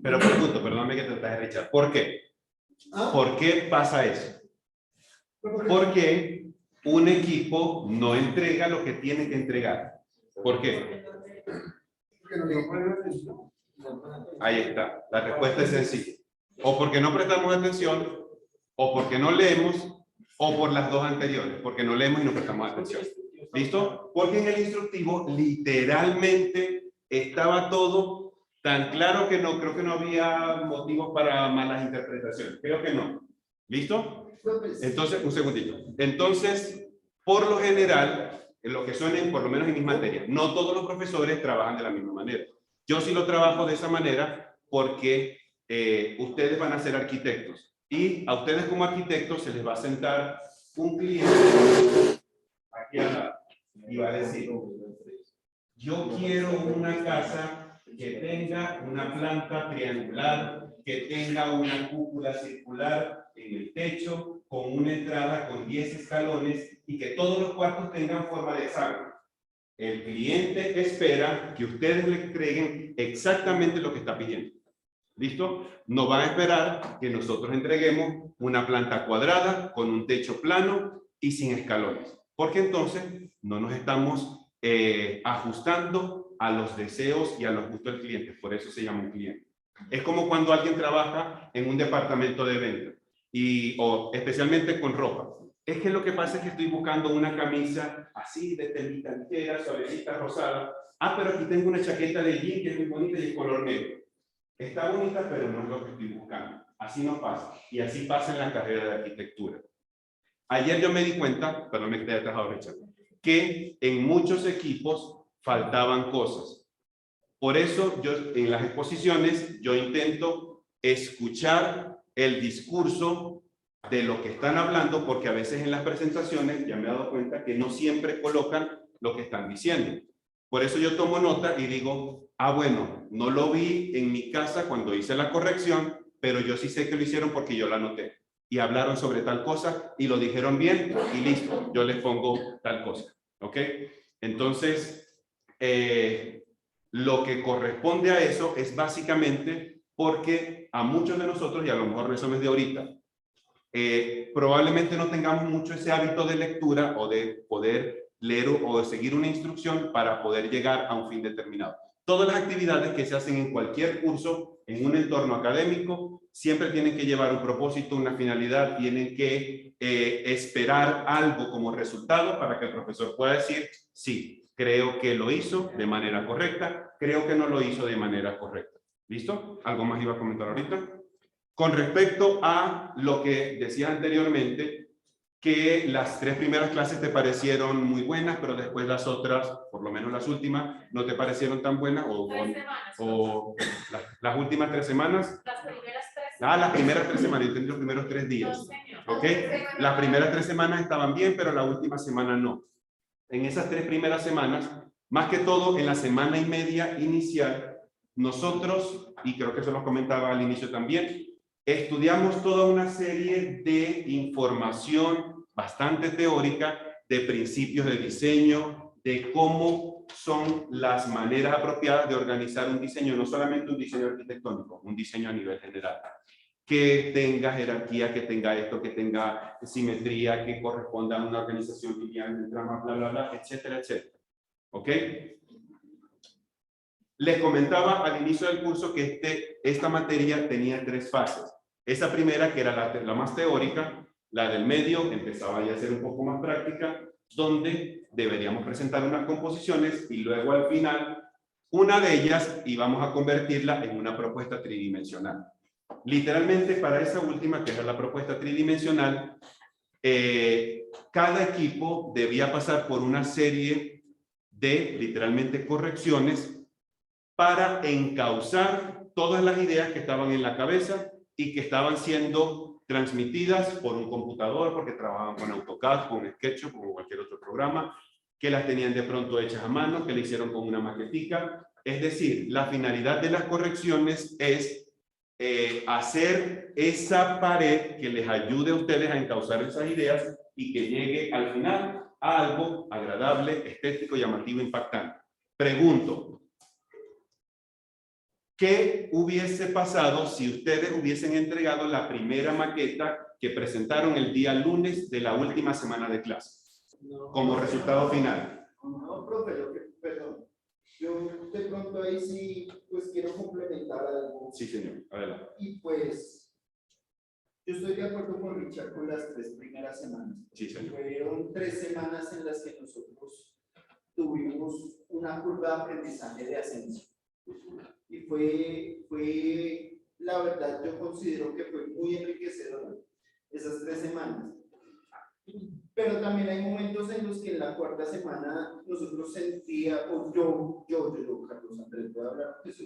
Speaker 1: Pero pregunto, perdóname que te traje Richard, ¿por qué?
Speaker 5: ¿Ah?
Speaker 1: ¿Por qué pasa eso?
Speaker 5: ¿Por qué?
Speaker 1: Porque un equipo no entrega lo que tiene que entregar. ¿Por qué?
Speaker 5: Porque no le-
Speaker 1: Ahí está. La respuesta es sencilla. O porque no prestamos atención, o porque no leemos, o por las dos anteriores, porque no leemos y no prestamos atención. ¿Listo? Porque en el instructivo literalmente estaba todo tan claro que no, creo que no había motivos para malas interpretaciones. Creo que no. ¿Listo? Entonces, un segundito. Entonces, por lo general, en lo que suenen, por lo menos en mis materias, no todos los profesores trabajan de la misma manera. Yo sí lo trabajo de esa manera porque ustedes van a ser arquitectos y a ustedes como arquitectos se les va a sentar un cliente aquí al lado y va a decir, yo quiero una casa que tenga una planta triangular, que tenga una cúpula circular en el techo, con una entrada con 10 escalones y que todos los cuartos tengan forma de hexágono. El cliente espera que ustedes le entreguen exactamente lo que está pidiendo. ¿Listo? No van a esperar que nosotros entreguemos una planta cuadrada con un techo plano y sin escalones, porque entonces no nos estamos ajustando a los deseos y a los gustos del cliente. Por eso se llama un cliente. Es como cuando alguien trabaja en un departamento de venta o especialmente con ropa. Es que lo que pasa es que estoy buscando una camisa así de telita ligera, suavecita, rosada. Ah, pero aquí tengo una chaqueta de jean que es muy bonita y es color negro. Está bonita, pero no es lo que estoy buscando. Así no pasa. Y así pasa en la carrera de arquitectura. Ayer yo me di cuenta, perdón, me quedé atrasado, Richard, que en muchos equipos faltaban cosas. Por eso yo en las exposiciones yo intento escuchar el discurso de lo que están hablando, porque a veces en las presentaciones ya me he dado cuenta que no siempre colocan lo que están diciendo. Por eso yo tomo nota y digo, ah, bueno, no lo vi en mi casa cuando hice la corrección, pero yo sí sé que lo hicieron porque yo la anoté. Y hablaron sobre tal cosa y lo dijeron bien y listo, yo les pongo tal cosa. ¿Ok? Entonces, lo que corresponde a eso es básicamente porque a muchos de nosotros, y a lo mejor eso no es de ahorita, probablemente no tengamos mucho ese hábito de lectura o de poder leer o de seguir una instrucción para poder llegar a un fin determinado. Todas las actividades que se hacen en cualquier curso, en un entorno académico, siempre tienen que llevar un propósito, una finalidad, tienen que esperar algo como resultado para que el profesor pueda decir, sí, creo que lo hizo de manera correcta, creo que no lo hizo de manera correcta. ¿Listo? ¿Algo más iba a comentar ahorita? Con respecto a lo que decía anteriormente, que las 3 primeras clases te parecieron muy buenas, pero después las otras, por lo menos las últimas, no te parecieron tan buenas, o las últimas 3 semanas.
Speaker 6: Las primeras 3.
Speaker 1: Las primeras 3 semanas, entendí los primeros 3 días. ¿Ok? Las primeras 3 semanas estaban bien, pero la última semana no. En esas 3 primeras semanas, más que todo en la semana y media inicial, nosotros, y creo que eso lo comentaba al inicio también, estudiamos toda una serie de información bastante teórica de principios de diseño, de cómo son las maneras apropiadas de organizar un diseño, no solamente un diseño arquitectónico, un diseño a nivel general. Que tenga jerarquía, que tenga esto, que tenga simetría, que corresponda a una organización lineal, un drama, bla, bla, bla, etcétera, etcétera. ¿Ok? Les comentaba al inicio del curso que esta materia tenía 3 fases. Esa primera, que era la más teórica, la del medio, empezaba ya a ser un poco más práctica, donde deberíamos presentar unas composiciones y luego al final, una de ellas íbamos a convertirla en una propuesta tridimensional. Literalmente para esa última, que era la propuesta tridimensional, cada equipo debía pasar por una serie de, literalmente, correcciones para encauzar todas las ideas que estaban en la cabeza y que estaban siendo transmitidas por un computador, porque trabajaban con AutoCAD, con SketchUp, con cualquier otro programa, que las tenían de pronto hechas a mano, que le hicieron con una maquetica. Es decir, la finalidad de las correcciones es hacer esa pared que les ayude a ustedes a encauzar esas ideas y que llegue al final a algo agradable, estético, llamativo, impactante. Pregunto, ¿qué hubiese pasado si ustedes hubiesen entregado la primera maqueta que presentaron el día lunes de la última semana de clase como resultado final?
Speaker 7: No, profe, perdón. Yo de pronto ahí sí, pues quiero complementar algo.
Speaker 1: Sí, señor. Adelante.
Speaker 7: Y pues, yo estoy de acuerdo con Richard con las 3 primeras semanas.
Speaker 1: Sí, señor.
Speaker 7: Fueron 3 semanas en las que nosotros tuvimos una curva de aprendizaje de ascenso. Y fue, la verdad, yo considero que fue muy enriquecedor esas 3 semanas. Pero también hay momentos en los que en la 4ª semana nosotros sentíamos, yo, Carlos Andrés, voy a hablar de eso.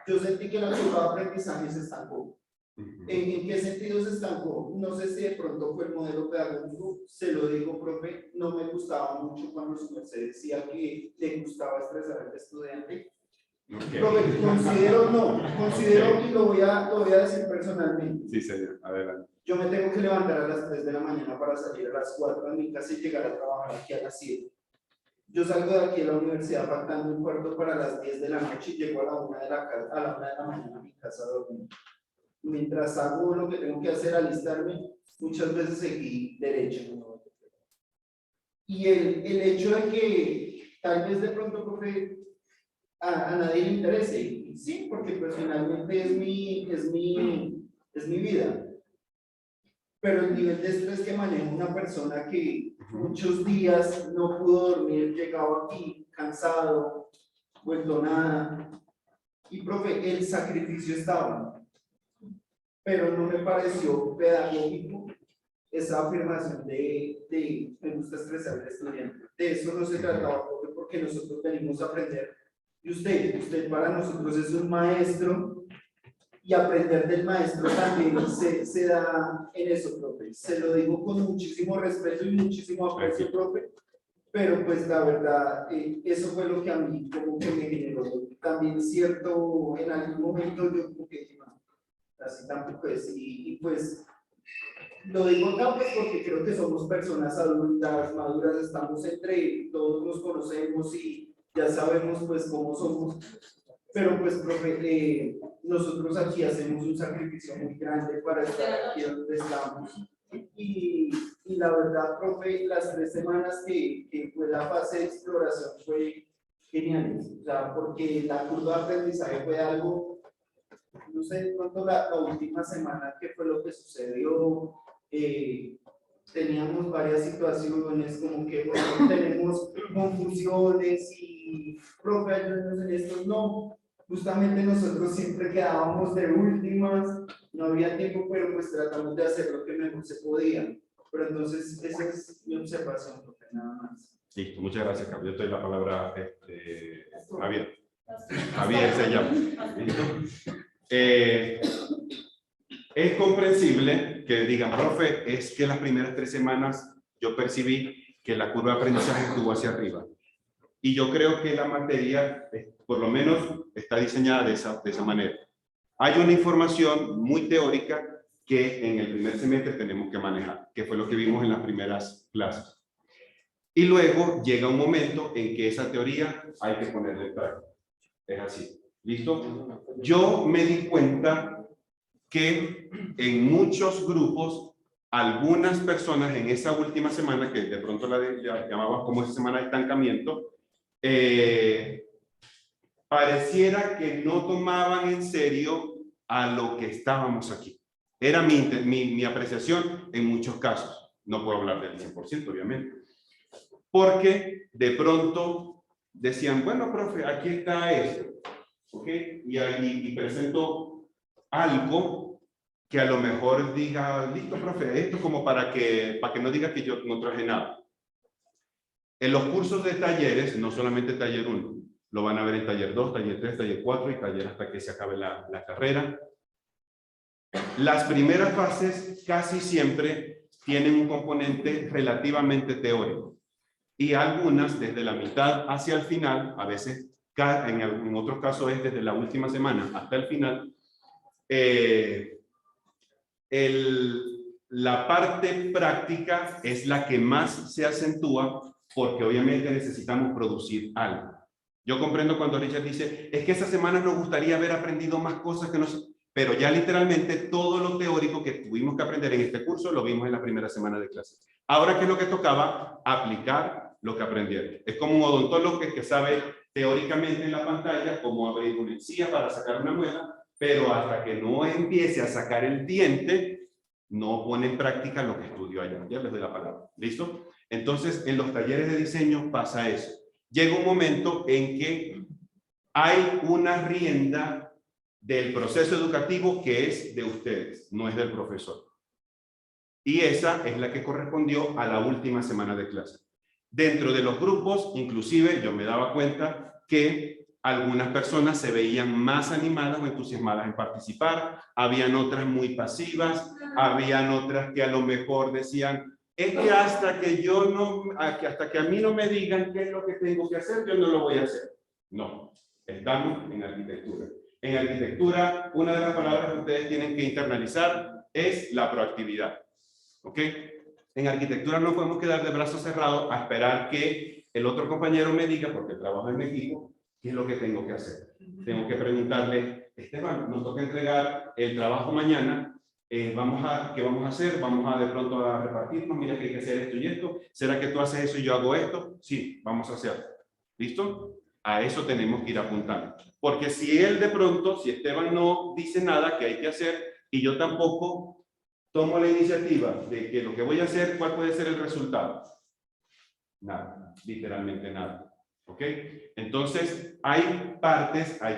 Speaker 7: Yo sentí que la curva de aprendizaje se estancó. ¿En qué sentido se estancó? No sé si de pronto fue el modelo pedagógico, se lo digo, profe, no me gustaba mucho cuando su merced decía que le gustaba estresar al estudiante. Profe, considero y lo voy a decir personalmente.
Speaker 1: Sí, señor. Adelante.
Speaker 7: Yo me tengo que levantar a las 3 de la mañana para salir a las 4 de mi casa y llegar a trabajar aquí a las 7. Yo salgo de aquí a la universidad faltando un cuarto para las 10 de la noche y llego a la 1 de la mañana a mi casa a dormir. Mientras hago lo que tengo que hacer, alistarme, muchas veces seguí derecho. Y el hecho de que tal vez de pronto, profe, a nadie le interese, y sí, porque pues finalmente es mi vida. Pero el nivel de estrés que maneja una persona que muchos días no pudo dormir, llegaba aquí cansado, vuelto nada. Y profe, el sacrificio estaba, pero no me pareció pedagógico esa afirmación de me gusta estresar al estudiante. De eso no se trataba, profe, porque nosotros venimos a aprender. Y usted para nosotros es un maestro. Y aprender del maestro también se da en eso, profe. Se lo digo con muchísimo respeto y muchísimo aprecio, profe. Pero pues la verdad, eso fue lo que a mí como que me generó también cierto, en algún momento yo como que no, así tampoco es. Y pues lo digo acá pues porque creo que somos personas adultas, maduras, estamos entre, todos nos conocemos y ya sabemos pues cómo somos. Pero pues, profe, nosotros aquí hacemos un sacrificio muy grande para estar aquí donde estamos. Y la verdad, profe, las 3 semanas que fue la fase de exploración fue genial. O sea, porque la curva de aprendizaje fue algo, no sé, de pronto la última semana, ¿qué fue lo que sucedió? Teníamos varias situaciones, como que bueno, tenemos confusiones y, profe, ayúdenos en esto. No. Justamente nosotros siempre quedábamos de últimas, no había tiempo, pero pues tratamos de hacer lo que mejor se podía. Pero entonces, esa es mi observación, profe, nada más.
Speaker 1: Listo, muchas gracias, Carlos. Yo te doy la palabra Javier. Javier se llama. ¿Listo? Es comprensible que digan, profe, es que las primeras 3 semanas yo percibí que la curva de aprendizaje estuvo hacia arriba. Y yo creo que la materia, por lo menos, está diseñada de esa manera. Hay una información muy teórica que en el primer semestre tenemos que manejar, que fue lo que vimos en las primeras clases. Y luego llega un momento en que esa teoría hay que ponerla en práctica. Es así. ¿Listo? Yo me di cuenta que en muchos grupos, algunas personas en esa última semana, que de pronto la llamaba como esa semana de estancamiento, pareciera que no tomaban en serio a lo que estábamos aquí. Era mi apreciación en muchos casos. No puedo hablar del 100%, obviamente. Porque de pronto decían, bueno, profe, aquí está esto. ¿Ok? Y presento algo que a lo mejor diga, listo, profe, esto como para que no diga que yo no traje nada. En los cursos de talleres, no solamente taller 1, lo van a ver en taller 2, taller 3, taller 4 y taller hasta que se acabe la carrera. Las primeras fases casi siempre tienen un componente relativamente teórico y algunas desde la mitad hacia el final, a veces en otros casos es desde la última semana hasta el final, la parte práctica es la que más se acentúa porque obviamente necesitamos producir algo. Yo comprendo cuando Richard dice, es que esa semana nos gustaría haber aprendido más cosas que nos... Pero ya literalmente todo lo teórico que tuvimos que aprender en este curso lo vimos en la primera semana de clase. Ahora, ¿qué es lo que tocaba? Aplicar lo que aprendieron. Es como un odontólogo que sabe teóricamente en la pantalla cómo abrir una encía para sacar una muela, pero hasta que no empiece a sacar el diente, no pone en práctica lo que estudió allá. Ya les doy la palabra. ¿Listo? Entonces, en los talleres de diseño pasa eso. Llega un momento en que hay una rienda del proceso educativo que es de ustedes, no es del profesor. Y esa es la que correspondió a la última semana de clase. Dentro de los grupos, inclusive, yo me daba cuenta que algunas personas se veían más animadas o entusiasmadas en participar, habían otras muy pasivas, habían otras que a lo mejor decían, es que hasta que a mí no me digan qué es lo que tengo que hacer, yo no lo voy a hacer. No, estamos en arquitectura. En arquitectura, una de las palabras que ustedes tienen que internalizar es la proactividad. ¿Ok? En arquitectura no podemos quedar de brazos cerrados a esperar que el otro compañero me diga, porque trabajo en mi equipo, qué es lo que tengo que hacer. Tengo que preguntarle, Esteban, nos toca entregar el trabajo mañana, ¿qué vamos a hacer? Vamos a de pronto a repartirnos, mira que hay que hacer esto y esto. ¿Será que tú haces eso y yo hago esto? Sí, vamos a hacerlo. ¿Listo? A eso tenemos que ir apuntando. Porque si él de pronto, si Esteban no dice nada que hay que hacer y yo tampoco tomo la iniciativa de que lo que voy a hacer, ¿cuál puede ser el resultado? Nada, literalmente nada. ¿Ok? Entonces, hay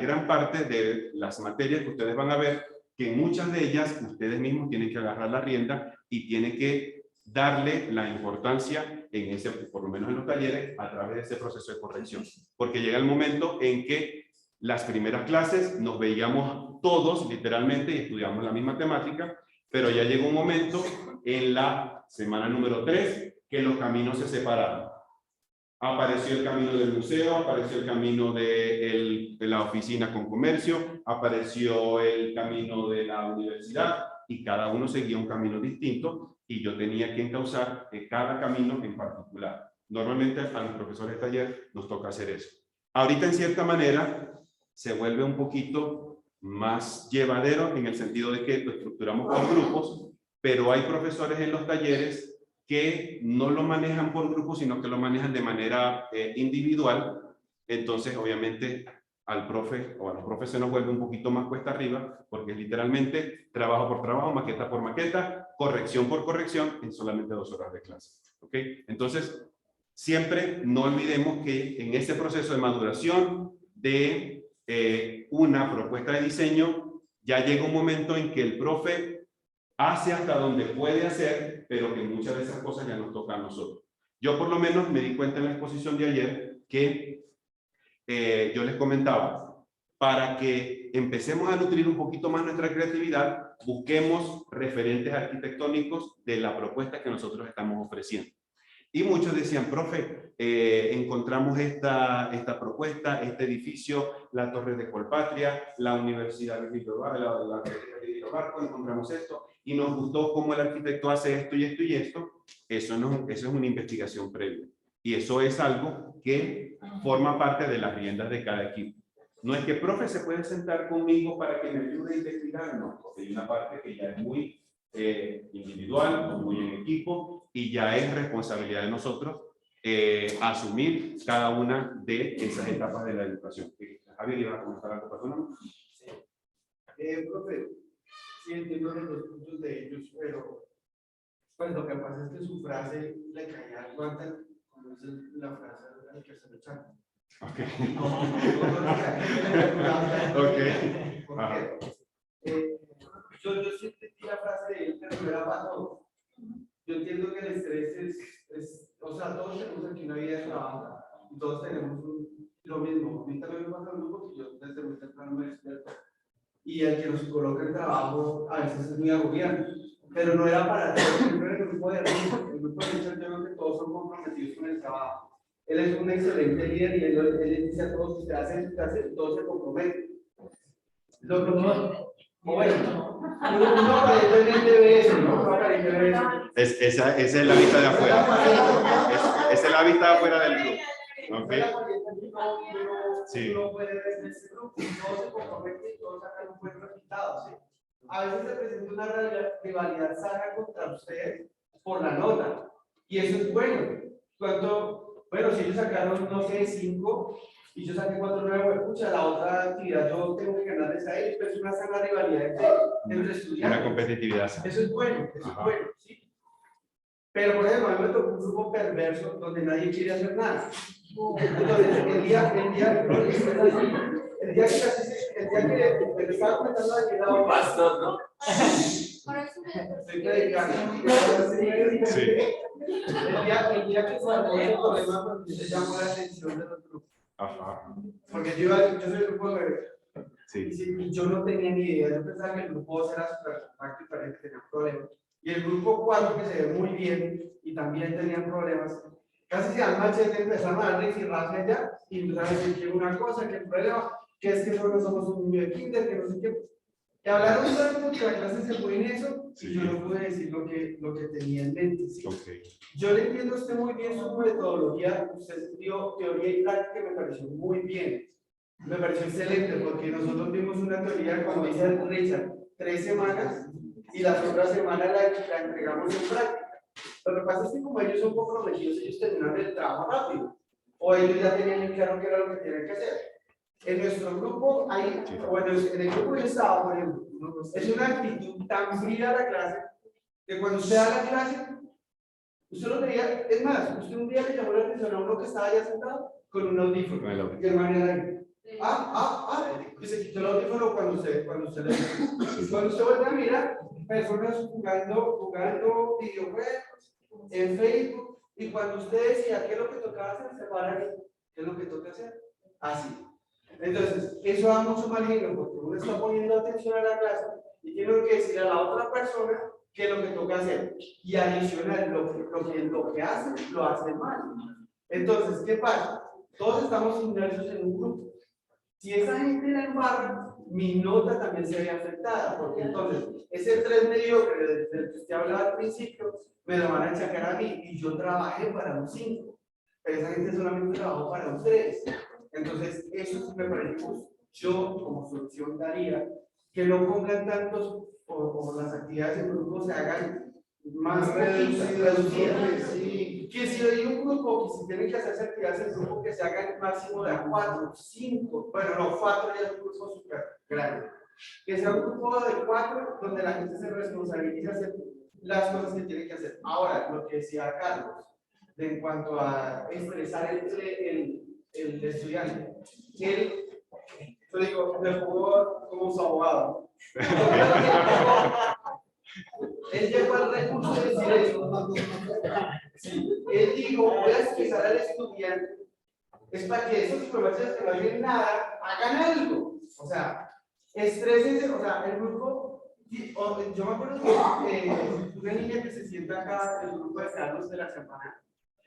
Speaker 1: gran parte de las materias que ustedes van a ver que en muchas de ellas ustedes mismos tienen que agarrar la rienda y tienen que darle la importancia en ese, por lo menos en los talleres, a través de ese proceso de corrección. Porque llega el momento en que las primeras clases nos veíamos todos literalmente y estudiamos la misma temática, pero ya llegó un momento en la semana número 3 que los caminos se separaron. Apareció el camino del museo, apareció el camino de la oficina con comercio, apareció el camino de la universidad y cada uno seguía un camino distinto y yo tenía que encauzar cada camino en particular. Normalmente a los profesores de taller nos toca hacer eso. Ahorita en cierta manera se vuelve un poquito más llevadero en el sentido de que lo estructuramos por grupos, pero hay profesores en los talleres que no lo manejan por grupo, sino que lo manejan de manera individual. Entonces, obviamente, al profe o a los profes se nos vuelve un poquito más cuesta arriba, porque es literalmente trabajo por trabajo, maqueta por maqueta, corrección por corrección, en solamente 2 horas de clase. ¿Ok? Entonces, siempre no olvidemos que en ese proceso de maduración de una propuesta de diseño, ya llega un momento en que el profe hace hasta donde puede hacer, pero que muchas de esas cosas ya nos tocan a nosotros. Yo por lo menos me di cuenta en la exposición de ayer que yo les comentaba, para que empecemos a nutrir un poquito más nuestra creatividad, busquemos referentes arquitectónicos de la propuesta que nosotros estamos ofreciendo. Y muchos decían, profe, encontramos esta propuesta, este edificio, la Torre de Colpatria, la Universidad de Víctor Barco, encontramos esto, y nos gustó cómo el arquitecto hace esto y esto y esto. Eso es una investigación previa. Y eso es algo que forma parte de las riendas de cada equipo. No es que, profe, se puede sentar conmigo para que me ayude a investigar, no, porque hay una parte que ya es muy individual o muy en equipo y ya es responsabilidad de nosotros asumir cada una de esas etapas de la educación. Javier, ¿iba a comentar algo personal?
Speaker 7: Profe, sí entiendo los 2 puntos de ellos, pero pues lo que pasa es que su frase le caía al guante, como es la frase al que se le echa.
Speaker 1: Ok.
Speaker 7: Yo sí entendí la frase de él, pero no era para todos. Yo entiendo que el estrés o sea, todos tenemos aquí una vida de trabajo, y todos tenemos lo mismo. A mí también me pasa lo mismo, que yo desde muy temprano me despierto. Y el que nos coloca el trabajo a veces es muy agobiante, pero no era para todos. Siempre en el grupo de Richard, el grupo de Richard, yo creo que todos son comprometidos con el trabajo. Él es un excelente líder y él les dice a todos que usted hace, todos se comprometen.
Speaker 1: Esa es la vista de afuera. Esa es la vista de afuera del grupo. Ok. Sí.
Speaker 7: No puede ver en ese grupo, todos se comprometen y todos sacan un buen resultado, ¿sí? A veces se presenta una rivalidad sana contra ustedes por la nota, y eso es bueno. Bueno, si ellos sacaron, no sé, 5 y yo saqué 4.9, pucha, la otra actividad yo tengo que ganarles a ellos, pero es una sana rivalidad entre estudiantes.
Speaker 1: Una competitividad sana.
Speaker 7: Eso es bueno, ¿sí? Pero, por ejemplo, a mí me tocó un grupo perverso donde nadie quiere hacer nada. Entonces, el día que te estaba comentando de que era
Speaker 2: Pastor, ¿no?
Speaker 7: estoy predicando.
Speaker 1: Sí.
Speaker 7: El día que se armó ese problema, pues, se llamó la atención de los grupos.
Speaker 1: Ajá.
Speaker 7: Porque yo soy el grupo de
Speaker 1: Sí.
Speaker 7: y yo no tenía ni idea, yo pensaba que el grupo 2 era súper compacto y parecía que tenía problemas. Y el grupo 4, que se ve muy bien y también tenían problemas, casi se dan machete, empezaron a dar rifirraje allá y empezaron a decir que una cosa, que el problema, que es que nosotros somos un niño de kinder, que no sé qué. Y hablaron tanto que la clase se fue en eso y yo no pude decir lo que tenía en mente. ¿Sí?
Speaker 1: Okay.
Speaker 7: Yo le entiendo a usted muy bien su metodología, usted dio teoría y práctica y me pareció muy bien. Me pareció excelente porque nosotros vimos una teoría, como dice Richard, 3 semanas y las otras semanas la entregamos en práctica. Lo que pasa es que como ellos son comprometidos, ellos terminaron el trabajo rápido. O ellos ya tenían bien claro qué era lo que tenían que hacer. En nuestro grupo, bueno, en el grupo yo estaba, por ejemplo, es una actitud tan fría a la clase que cuando usted da la clase, usted lo veía, es más, usted un día le llamó la atención a uno que estaba ya sentado con un audífono. Y el man era ahí. Y se quitó el audífono cuando usted le dijo. Cuando usted vuelve a mirar, personas jugando videojuegos en Facebook, y cuando usted decía qué es lo que tocaba hacer, se paran y qué es lo que toca hacer. Así. Entonces, eso da mucho mal genio porque uno está poniendo atención a la clase y tiene que decir a la otra persona qué es lo que toca hacer. Y adicional, lo que hace, lo hace mal. Entonces, ¿qué pasa? Todos estamos inmersos en un grupo. Si esa gente la embarra, mi nota también se ve afectada, porque entonces ese 3 mediocre del que usted hablaba al principio, me lo van a achacar a mí y yo trabajé para un 5, pero esa gente solamente trabajó para un 3. Entonces, eso sí me parece justo. Yo, como solución, daría que no pongan tantos o las actividades en grupo se hagan más reducidas. Sí. Que si hay un grupo que si tienen que hacerse actividades en grupo que se hagan máximo de 4, 5, bueno, no, 4 ya es un grupo súper grande. Que sea un grupo de 4 donde la gente se responsabilice hacer las cosas que tiene que hacer. Ahora, lo que decía Carlos, en cuanto a estresar el estudiante, yo digo, me pongo como su abogado. Él llegó al recurso de decir eso. Sí. Él dijo, voy a estresar al estudiante, es para que esos profesores que no hacen nada, hagan algo. O sea, estrésense, o sea, el grupo, yo me acuerdo que una niña que se sienta acá, el grupo de Carlos de la semana.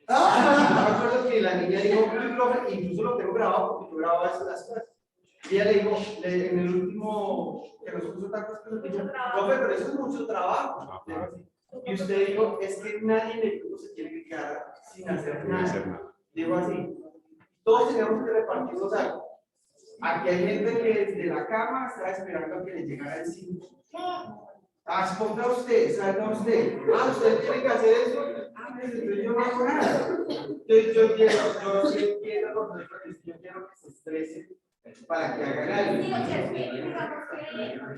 Speaker 7: Yo me acuerdo que la niña dijo, profe, incluso lo tengo grabado porque yo grababa eso las cosas. Y ella le dijo, en el último, que nos puso tantas cosas, dijo, profe, pero eso es mucho trabajo. Y usted dijo, es que nadie en el grupo se tiene que quedar sin hacer nada. Digo así, todos tenemos que repartirnos algo. Aquí hay gente que desde la cama está esperando a que le llegara el 5. Ponga usted, salga usted. Usted tiene que hacer eso. Entonces yo no hago nada. Entonces yo quiero que se estrese para que hagan algo.
Speaker 6: Sí, o sea, es que digamos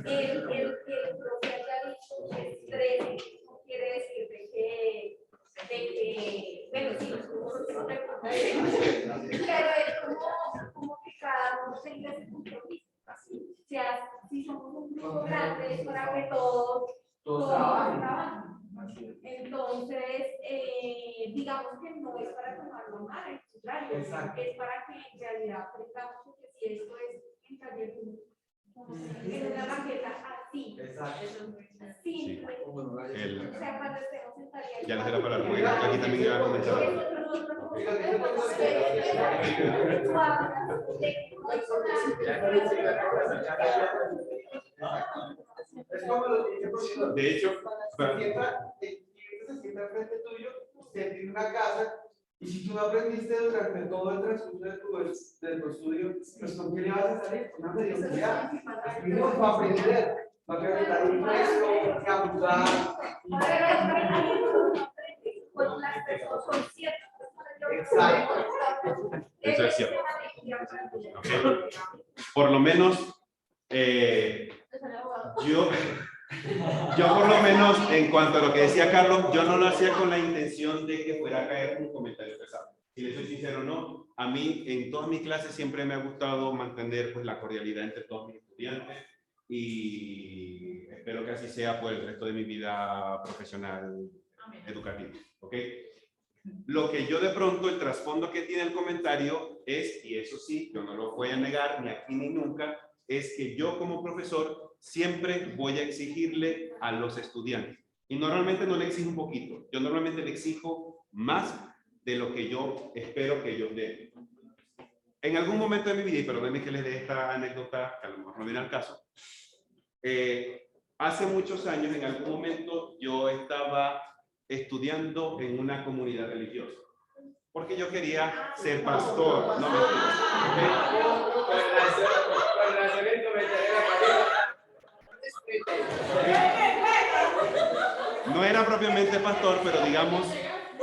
Speaker 6: que el profe haya dicho que estrés no quiere decir de que bueno, sí, no te preocupes, pero es como que cada uno tenga ese compromiso. O sea, si somos un grupo grande, es para que todos trabajen. Entonces, digamos que no es para tomarlo mal, al contrario, es para que en realidad aprendamos que si esto es en taller en una maqueta así. Simple. O sea, cuando estemos en taller.
Speaker 1: Ya no será para el juego, aquí también iba a comentar.
Speaker 7: Es como lo que dice profesor.
Speaker 1: De hecho,
Speaker 7: se sienta frente tuyo, usted tiene una casa
Speaker 4: Y si tú no aprendiste durante todo el transcurso de tu estudio, pues ¿con qué le vas a salir? Con una mediocridad. Escribimos para aprender, para presentar un puesto, que abusar.
Speaker 6: Con las personas con ciertas.
Speaker 4: Exacto.
Speaker 1: Eso es cierto. Okay. Por lo menos, yo por lo menos, en cuanto a lo que decía Carlos, yo no lo hacía con la intención de que fuera a caer un comentario pesado. Si les soy sincero, no. A mí, en todas mis clases, siempre me ha gustado mantener pues, la cordialidad entre todos mis estudiantes y espero que así sea por el resto de mi vida profesional educativa. ¿Ok? Lo que yo de pronto, el trasfondo que tiene el comentario es, y eso sí, yo no lo voy a negar ni aquí ni nunca, es que yo como profesor siempre voy a exigirle a los estudiantes. Y normalmente no le exijo un poquito, yo normalmente le exijo más de lo que yo espero que ellos den. En algún momento de mi vida, y perdónenme que les dé esta anécdota, que a lo mejor no viene al caso, hace muchos años, en algún momento, yo estaba estudiando en una comunidad religiosa, porque yo quería ser pastor. No, no era propiamente pastor, pero digamos,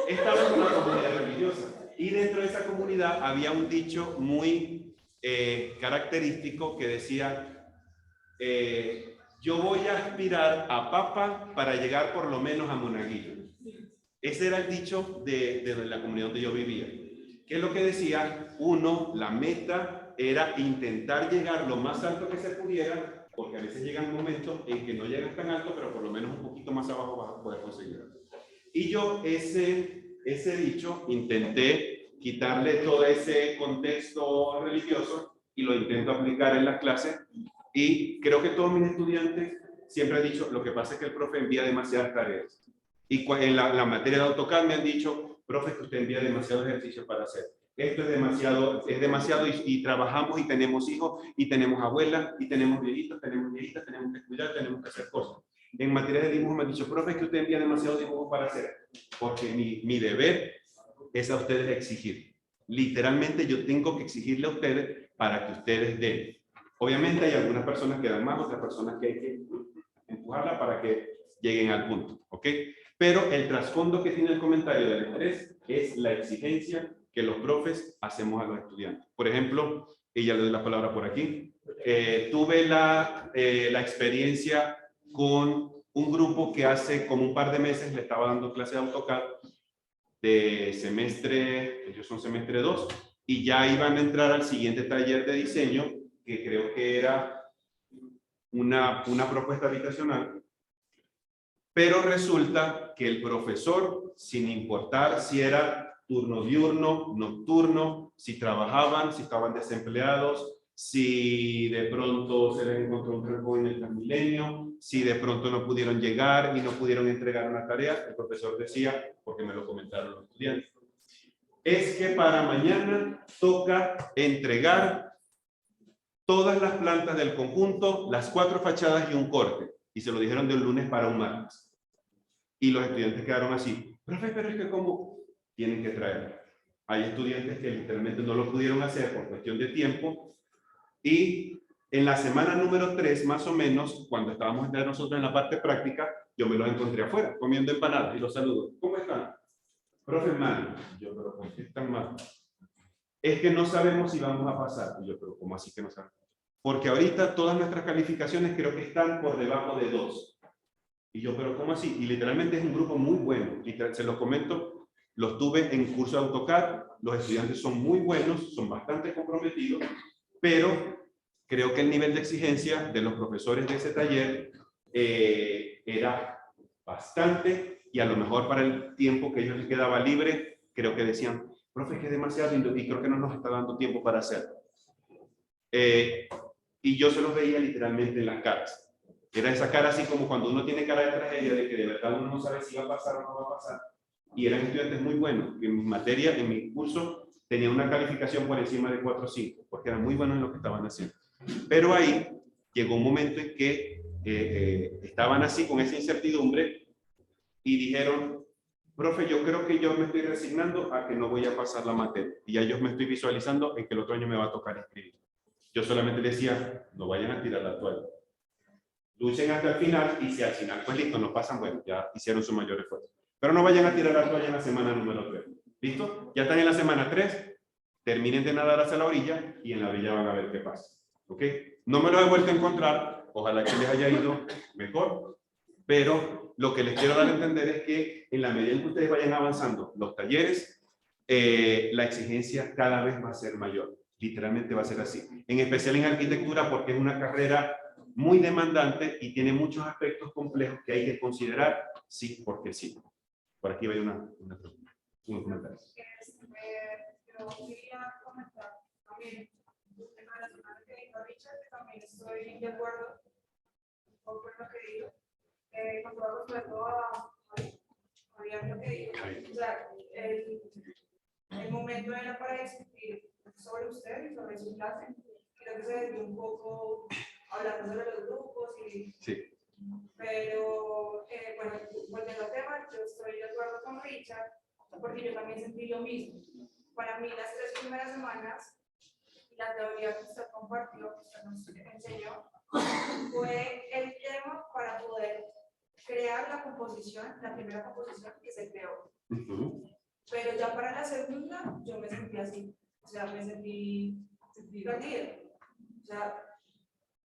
Speaker 1: estaba en una comunidad religiosa. Y dentro de esa comunidad había un dicho muy característico que decía, yo voy a aspirar a papa para llegar por lo menos a monaguillo. Ese era el dicho de la comunidad donde yo vivía. ¿Qué es lo que decía? Uno, la meta era intentar llegar lo más alto que se pudiera, porque a veces llegan momentos en que no llegas tan alto, pero por lo menos un poquito más abajo vas a poder conseguirlo. Y yo ese dicho intenté quitarle todo ese contexto religioso y lo intento aplicar en las clases. Y creo que todos mis estudiantes siempre han dicho, lo que pasa es que el profe envía demasiadas tareas. Y en la materia de AutoCAD me han dicho, profe, que usted envía demasiado ejercicio para hacer. Esto es demasiado y trabajamos y tenemos hijos y tenemos abuelas y tenemos viejitos, tenemos viejitas, tenemos que cuidar, tenemos que hacer cosas. En materia de dibujo me han dicho, profe, que usted envía demasiado dibujo para hacer. Porque mi deber es a ustedes exigir. Literalmente yo tengo que exigirle a ustedes para que ustedes den. Obviamente hay algunas personas que dan más, otras personas que hay que empujarla para que lleguen al punto, ¿ok? Pero el trasfondo que tiene el comentario del estrés es la exigencia que los profes hacemos a los estudiantes. Por ejemplo, y ya le doy la palabra por aquí, tuve la experiencia con un grupo que hace como un par de meses le estaba dando clase de AutoCAD de semestre, ellos son semestre 2, y ya iban a entrar al siguiente taller de diseño, que creo que era una propuesta habitacional, pero resulta que el profesor, sin importar si era turno diurno, nocturno, si trabajaban, si estaban desempleados, si de pronto se les encontró un trancón en el Transmilenio, si de pronto no pudieron llegar y no pudieron entregar una tarea, el profesor decía, porque me lo comentaron los estudiantes, es que para mañana toca entregar todas las plantas del conjunto, las 4 fachadas y un corte. Y se lo dijeron de un lunes para un martes. Y los estudiantes quedaron así. Profe, pero es que ¿cómo? Tienen que traer. Hay estudiantes que literalmente no lo pudieron hacer por cuestión de tiempo. Y en la semana número 3, más o menos, cuando estábamos nosotros en la parte práctica, yo me los encontré afuera, comiendo empanadas y los saludo. ¿Cómo están? Profe, mal. Yo, pero ¿por qué están mal? Es que no sabemos si vamos a pasar. Y yo, pero ¿cómo así que no sabemos? Porque ahorita todas nuestras calificaciones creo que están por debajo de 2. Y yo, pero ¿cómo así? Y literalmente es un grupo muy bueno. Se los comento, los tuve en curso de AutoCAD. Los estudiantes son muy buenos, son bastante comprometidos, pero creo que el nivel de exigencia de los profesores de ese taller era bastante, y a lo mejor para el tiempo que ellos les quedaba libre, creo que decían, profe, que es demasiado lindo y creo que no nos está dando tiempo para hacerlo. Y yo se los veía literalmente en las caras. Era esa cara así como cuando uno tiene cara de tragedia, de que de verdad uno no sabe si va a pasar o no va a pasar. Y eran estudiantes muy buenos. En mi materia, en mi curso, tenía una calificación por encima de 4 o 5, porque eran muy buenos en lo que estaban haciendo. Pero ahí llegó un momento en que estaban así con esa incertidumbre y dijeron, profe, yo creo que yo me estoy resignando a que no voy a pasar la materia. Y ya yo me estoy visualizando en que el otro año me va a tocar escribir. Yo solamente decía, no vayan a tirar la toalla. Luchen hasta el final y si al final, pues listo, no pasan, bueno, ya hicieron su mayor esfuerzo. Pero no vayan a tirar la toalla en la semana número 3. ¿Listo? Ya están en la semana 3, terminen de nadar hacia la orilla y en la orilla van a ver qué pasa. ¿Ok? No me lo he vuelto a encontrar, ojalá que les haya ido mejor, pero lo que les quiero dar a entender es que en la medida en que ustedes vayan avanzando los talleres, la exigencia cada vez va a ser mayor. Literalmente va a ser así. En especial en arquitectura porque es una carrera muy demandante y tiene muchos aspectos complejos que hay que considerar, sí, porque sí. Por aquí va una pregunta. Un comentario.
Speaker 6: Yo quería comentar también en relación a lo que dijo Richard, que también estoy de acuerdo con lo que dijo. Con todo respeto a lo que dijo, o sea, el momento era para discutir sobre usted y sobre su clase. Creo que se desvió un poco hablando sobre los grupos y
Speaker 1: sí.
Speaker 6: Pero bueno, volviendo al tema, yo estoy de acuerdo con Richard porque yo también sentí lo mismo. Para mí las 3 primeras semanas, la teoría que usted compartió, que usted nos enseñó, fue el tema para poder crear la composición, la primera composición que se creó. Pero ya para la segunda, yo me sentí así, o sea, me sentí perdida. O sea,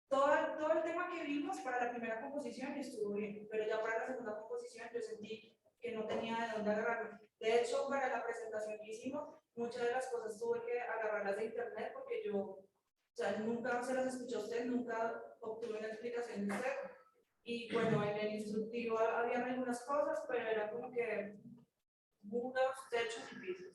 Speaker 6: todo el tema que vimos para la primera composición estuvo bien, pero ya para la segunda composición yo sentí que no tenía de dónde agarrarme. De hecho, para la presentación que hicimos, muchas de las cosas tuve que agarrarlas de internet porque yo, o sea, nunca se las escuché a usted, nunca obtuve una explicación de usted. Y bueno, en el instructivo había algunas cosas, pero era como que muros, techos y pisos.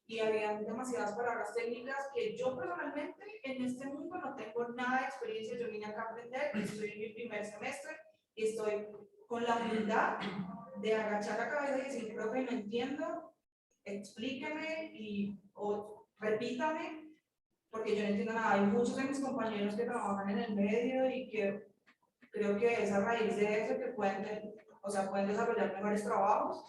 Speaker 6: Y había demasiadas palabras técnicas que yo personalmente en este mundo no tengo nada de experiencia. Yo vine acá a aprender, estoy en mi primer semestre y estoy con la humildad de agachar la cabeza y decir, profe, no entiendo, explíqueme o repítame, porque yo no entiendo nada. Hay muchos de mis compañeros que trabajan en el medio y que creo que es a raíz de eso que pueden desarrollar mejores trabajos.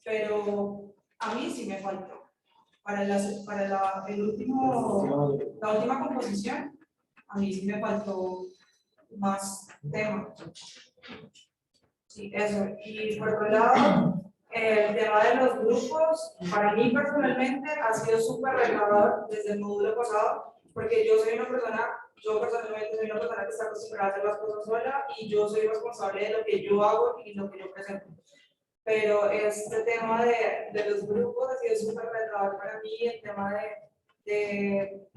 Speaker 6: Pero a mí sí me faltó. Para la última composición, a mí sí me faltó más tema. Sí, eso. Y por otro lado, el tema de los grupos, para mí personalmente ha sido súper revelador desde el módulo pasado, porque yo personalmente soy una persona que está acostumbrada a hacer las cosas sola y yo soy responsable de lo que yo hago y lo que yo presento. Pero este tema de los grupos ha sido súper retador para mí, el tema de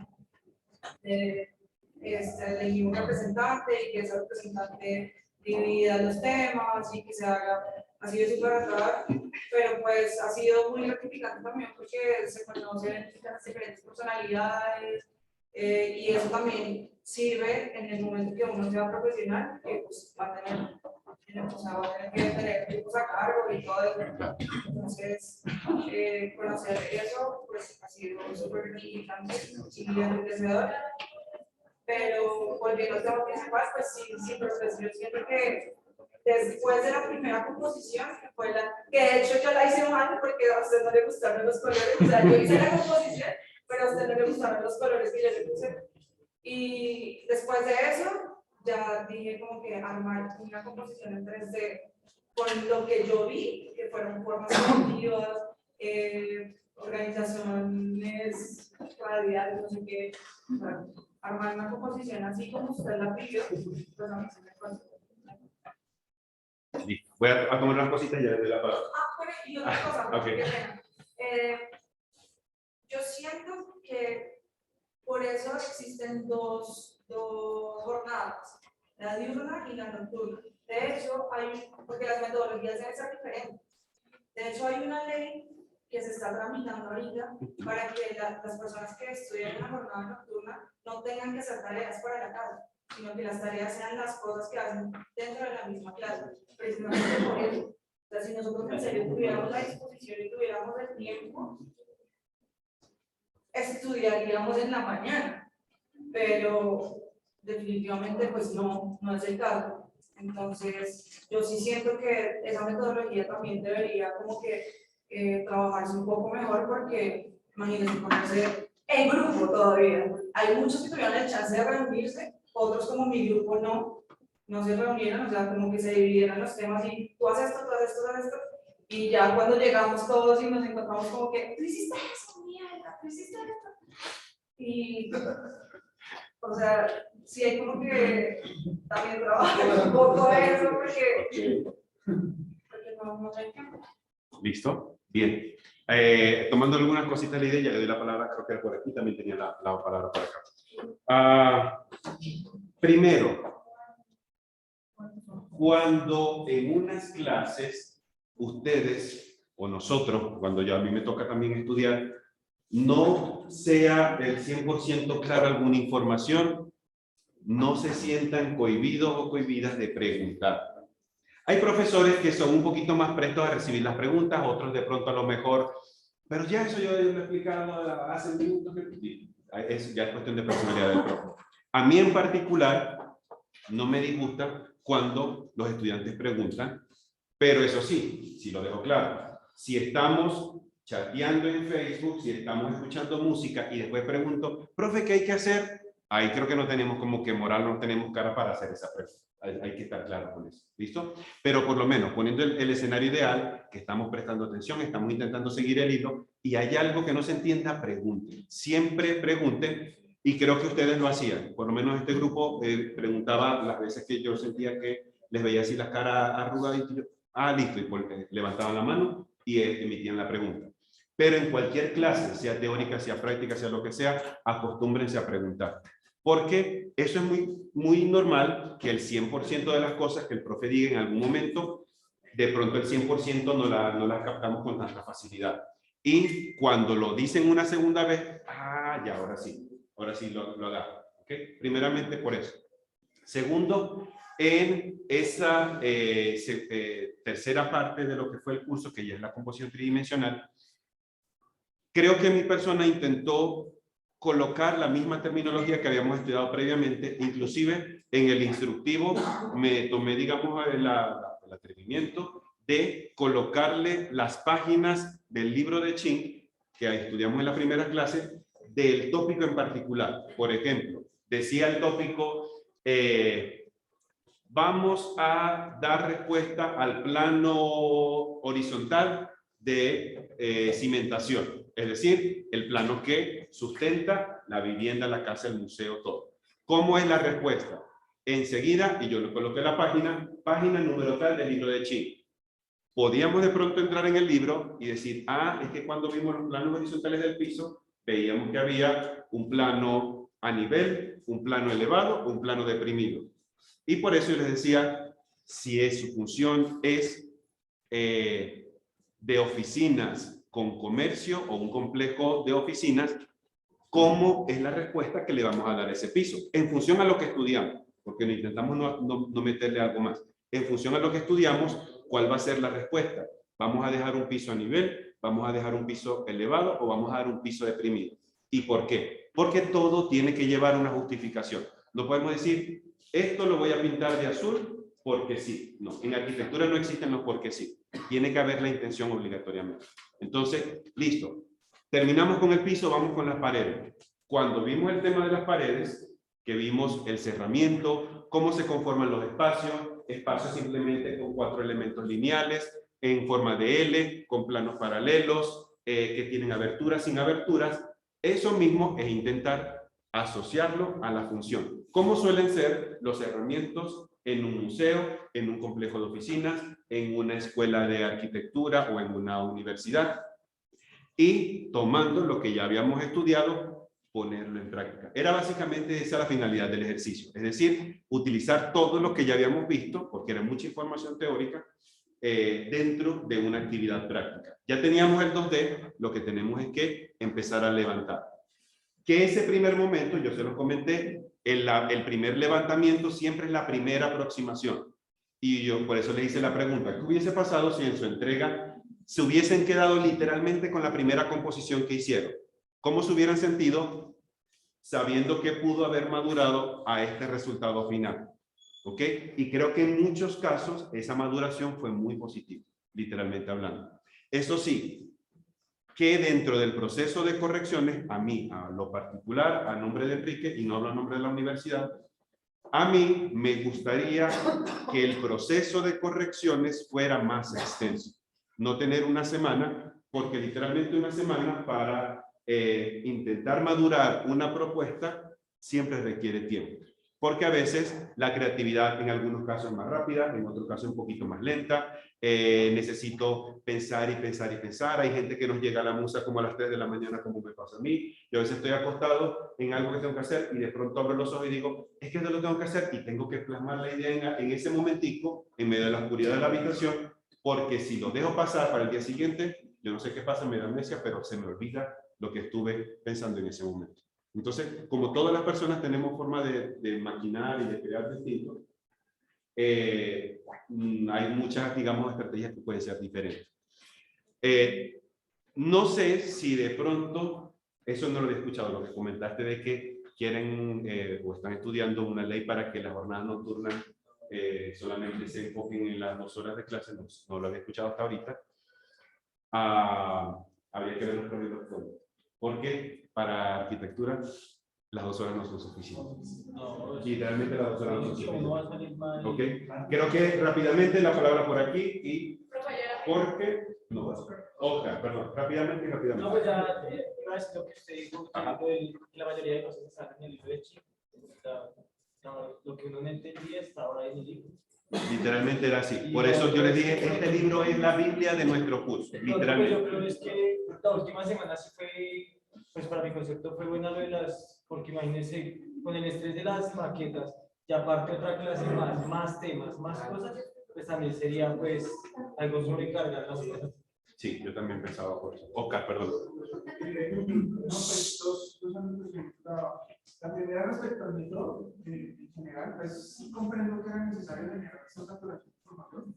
Speaker 6: elegir un representante y que ese representante divida los temas y que se haga, ha sido súper retador, pero pues ha sido muy gratificante también porque se conocen las diferentes personalidades y eso también sirve en el momento que uno sea profesional, que pues va a tener que tener grupos a cargo y todo eso. Entonces, conocer eso pues ha sido súper gratificante y enriquecedor. Pero volviendo al tema principal, pues sí, pero pues yo siento que después de la primera composición, que fue que de hecho yo la hice mal porque a usted no le gustaron los colores, o sea, yo hice la composición, pero a usted no le gustaron los colores que yo le puse. Y después de eso, ya dije como que armar una composición en 3D con lo que yo vi, que fueron formas colectivas, organizaciones radiales, no sé qué, armar una composición así como usted la pidió, pues a mí se me pasó.
Speaker 1: Voy a tomar unas cositas y ya les doy la palabra.
Speaker 6: Bueno, y otra cosa,
Speaker 1: Okay.
Speaker 6: yo siento que por eso existen dos jornadas, la diurna y la nocturna. De hecho, porque las metodologías deben ser diferentes. De hecho, hay una ley que se está tramitando ahorita para que las personas que estudian en la jornada nocturna no tengan que hacer tareas para la casa, sino que las tareas sean las cosas que hacen dentro de la misma clase. Precisamente por eso. O sea, si nosotros en serio tuviéramos la disposición y tuviéramos el tiempo, estudiaríamos en la mañana, pero definitivamente pues no es el caso.
Speaker 8: Entonces, yo sí siento que esa metodología también debería como que trabajarse un poco mejor porque, imagínense, ponerse en grupo todavía. Hay muchos que tuvieron el chance de reunirse, otros como mi grupo no se reunieron, o sea, como que se dividieron los temas y tú haces esto, tú haces esto, tú haces esto. Y ya cuando llegamos todos y nos encontramos como que, tú hiciste eso, mierda, tú hiciste esto. Y, o sea, sí hay como que también trabajar un poco eso porque no hay tiempo.
Speaker 1: ¿Listo? Bien. Tomando algunas cositas de la idea, ya le doy la palabra, creo que era por aquí, también tenía la palabra por acá. Primero, cuando en unas clases ustedes o nosotros, cuando ya a mí me toca también estudiar, no sea el 100% clara alguna información, no se sientan cohibidos o cohibidas de preguntar. Hay profesores que son un poquito más prestos a recibir las preguntas, otros de pronto a lo mejor, pero ya eso yo lo he explicado hace minutos. Es ya es cuestión de personalidad del profe. A mí en particular no me disgusta cuando los estudiantes preguntan, pero eso sí, si lo dejo claro, si estamos chateando en Facebook, si estamos escuchando música y después pregunto, profe, ¿qué hay que hacer? Ahí creo que no tenemos como que moral, no tenemos cara para hacer esa pregunta. Hay que estar claro con eso, ¿listo? Pero por lo menos, poniendo el escenario ideal, que estamos prestando atención, estamos intentando seguir el hilo, y hay algo que no se entienda, pregunten. Siempre pregunten, y creo que ustedes lo hacían. Por lo menos este grupo preguntaba las veces que yo sentía que les veía así la cara arrugada, y yo, listo, y levantaban la mano y emitían la pregunta. Pero en cualquier clase, sea teórica, sea práctica, sea lo que sea, acostúmbrense a preguntar. Porque eso es muy normal que el 100% de las cosas que el profe diga en algún momento, de pronto el 100% no las captamos con tanta facilidad. Y cuando lo dicen una segunda vez, ya, ahora sí lo agarro. ¿Okay? Primeramente por eso. Segundo, en esa tercera parte de lo que fue el curso, que ya es la composición tridimensional, creo que mi persona intentó colocar la misma terminología que habíamos estudiado previamente, inclusive en el instructivo me tomé, digamos, el atrevimiento de colocarle las páginas del libro de Ching, que estudiamos en la primera clase, del tópico en particular. Por ejemplo, decía el tópico, vamos a dar respuesta al plano horizontal de cimentación. Es decir, el plano que sustenta la vivienda, la casa, el museo, todo. ¿Cómo es la respuesta? Enseguida, y yo le coloqué la página número tal del libro de Ching. Podíamos de pronto entrar en el libro y decir, es que cuando vimos los planos horizontales del piso, veíamos que había un plano a nivel, un plano elevado, un plano deprimido. Y por eso yo les decía, si su función es de oficinas con comercio o un complejo de oficinas, ¿cómo es la respuesta que le vamos a dar a ese piso? En función a lo que estudiamos, porque no intentamos no meterle algo más. En función a lo que estudiamos, ¿cuál va a ser la respuesta? ¿Vamos a dejar un piso a nivel? ¿Vamos a dejar un piso elevado? ¿O vamos a dar un piso deprimido? ¿Y por qué? Porque todo tiene que llevar una justificación. No podemos decir, esto lo voy a pintar de azul porque sí. No, en arquitectura no existen los porque sí. Tiene que haber la intención obligatoriamente. Entonces, listo. Terminamos con el piso, vamos con las paredes. Cuando vimos el tema de las paredes, que vimos el cerramiento, cómo se conforman los espacios simplemente con 4 elementos lineales, en forma de L, con planos paralelos, que tienen aberturas sin aberturas. Eso mismo es intentar asociarlo a la función. ¿Cómo suelen ser los cerramientos en un museo, en un complejo de oficinas, en una escuela de arquitectura o en una universidad? Y tomando lo que ya habíamos estudiado, ponerlo en práctica. Era básicamente esa la finalidad del ejercicio, es decir, utilizar todo lo que ya habíamos visto, porque era mucha información teórica, dentro de una actividad práctica. Ya teníamos el 2D, lo que tenemos es que empezar a levantar. Que ese primer momento, yo se los comenté, el primer levantamiento siempre es la primera aproximación. Y yo por eso le hice la pregunta, ¿qué hubiese pasado si en su entrega se hubiesen quedado literalmente con la primera composición que hicieron? ¿Cómo se hubieran sentido sabiendo que pudo haber madurado a este resultado final? ¿ok? Y creo que en muchos casos esa maduración fue muy positiva, literalmente hablando. Eso sí, que dentro del proceso de correcciones, a mí, a lo particular, a nombre de Enrique, y no hablo a nombre de la universidad, a mí me gustaría que el proceso de correcciones fuera más extenso. No tener una semana, porque literalmente una semana para intentar madurar una propuesta siempre requiere tiempo. Porque a veces la creatividad en algunos casos es más rápida, en otros casos un poquito más lenta. Necesito pensar y pensar y pensar. Hay gente que nos llega a la musa como a las 3 de la mañana, como me pasa a mí. Yo a veces estoy acostado en algo que tengo que hacer y de pronto abro los ojos y digo, es que esto lo tengo que hacer y tengo que plasmar la idea en ese momentico, en medio de la oscuridad de la habitación, porque si lo dejo pasar para el día siguiente, yo no sé qué pasa, me da amnesia, pero se me olvida lo que estuve pensando en ese momento. Entonces, como todas las personas tenemos forma de maquinar y de crear distintos, hay muchas, digamos, estrategias que pueden ser diferentes. No sé si de pronto, eso no lo había escuchado, lo que comentaste de que quieren o están estudiando una ley para que las jornadas nocturnas solamente se enfoquen en las 2 horas de clase, no lo había escuchado hasta ahorita. Habría que ver los proyectos porque para arquitectura las 2 horas no son suficientes. Literalmente las 2 horas no son suficientes. Okay. Creo que rápidamente la palabra por aquí y porque no, otra, perdón, rápidamente y rápidamente.
Speaker 9: No, pues ya es lo que usted dijo, que la mayoría de cosas están en el libro de Chip. Lo que uno no entendía está ahora en el libro.
Speaker 1: Literalmente era así. Por eso yo les dije, este libro es la Biblia de nuestro curso. Literalmente.
Speaker 9: Yo creo es que la última semana sí fue, pues para mi concepto fue buena lo de las, porque imagínense, con el estrés de las maquetas, y aparte otra clase más temas, más cosas, pues también sería pues algo sobrecargar las cosas.
Speaker 1: Sí, yo también pensaba por eso. Oscar, perdón.
Speaker 7: No, pues dos asuntos. La primera respecto al método, en general, pues sí comprendo que era necesario generar esta saturación de información,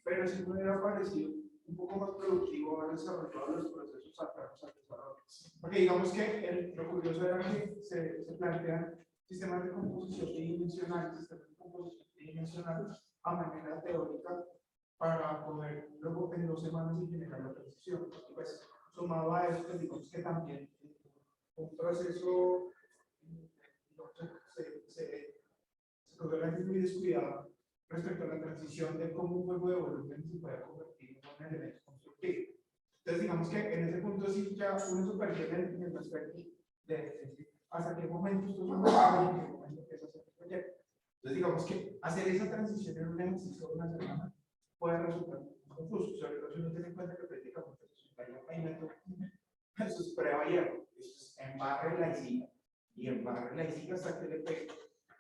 Speaker 7: pero sí me hubiera parecido un poco más productivo haber desarrollado los procesos alternos al desarrollo. Porque digamos que lo curioso era que se plantean sistemas de composición tridimensionales, a manera teórica para poder luego en 2 semanas y generar la transición. Pues sumado a esto, digamos que también un proceso se es muy descuidado respecto a la transición de cómo un juego de volumen se puede convertir en un elemento constructivo. Entonces, digamos que en ese punto sí ya uno se perdió en el aspecto de hasta qué momento esto es un trabajo y en qué momento empieza a ser un proyecto. Entonces, digamos que hacer esa transición en un ejercicio de una semana puede resultar confuso, sobre todo si uno tiene en cuenta que prácticamente es un pavimento, eso es prueba y error, eso es embarre la siga y embarre la siga hasta que le pegue.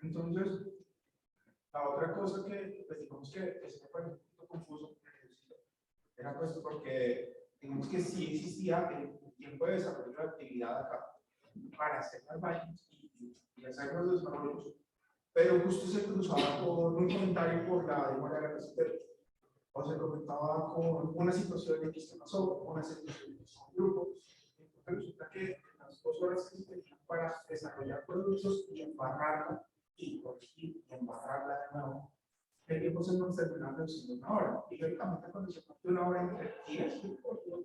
Speaker 7: Entonces, la otra cosa que, pues digamos que es me parece un poquito confuso, era pues porque, digamos que sí existía el tiempo de desarrollo de actividad acá para hacer las vainas y hacer los desarrollos, pero justo se cruzaba con un comentario por la demora de la receta, o se comentaba con una situación X que pasó, una situación con grupo. Entonces resulta que las 2 horas que se tenían para desarrollar productos y embarrarla y corregir y embarrarla de nuevo, el tiempo se nos terminaba reduciendo 1 hora. Y lógicamente cuando se parte 1 hora entre días, no sé por qué no,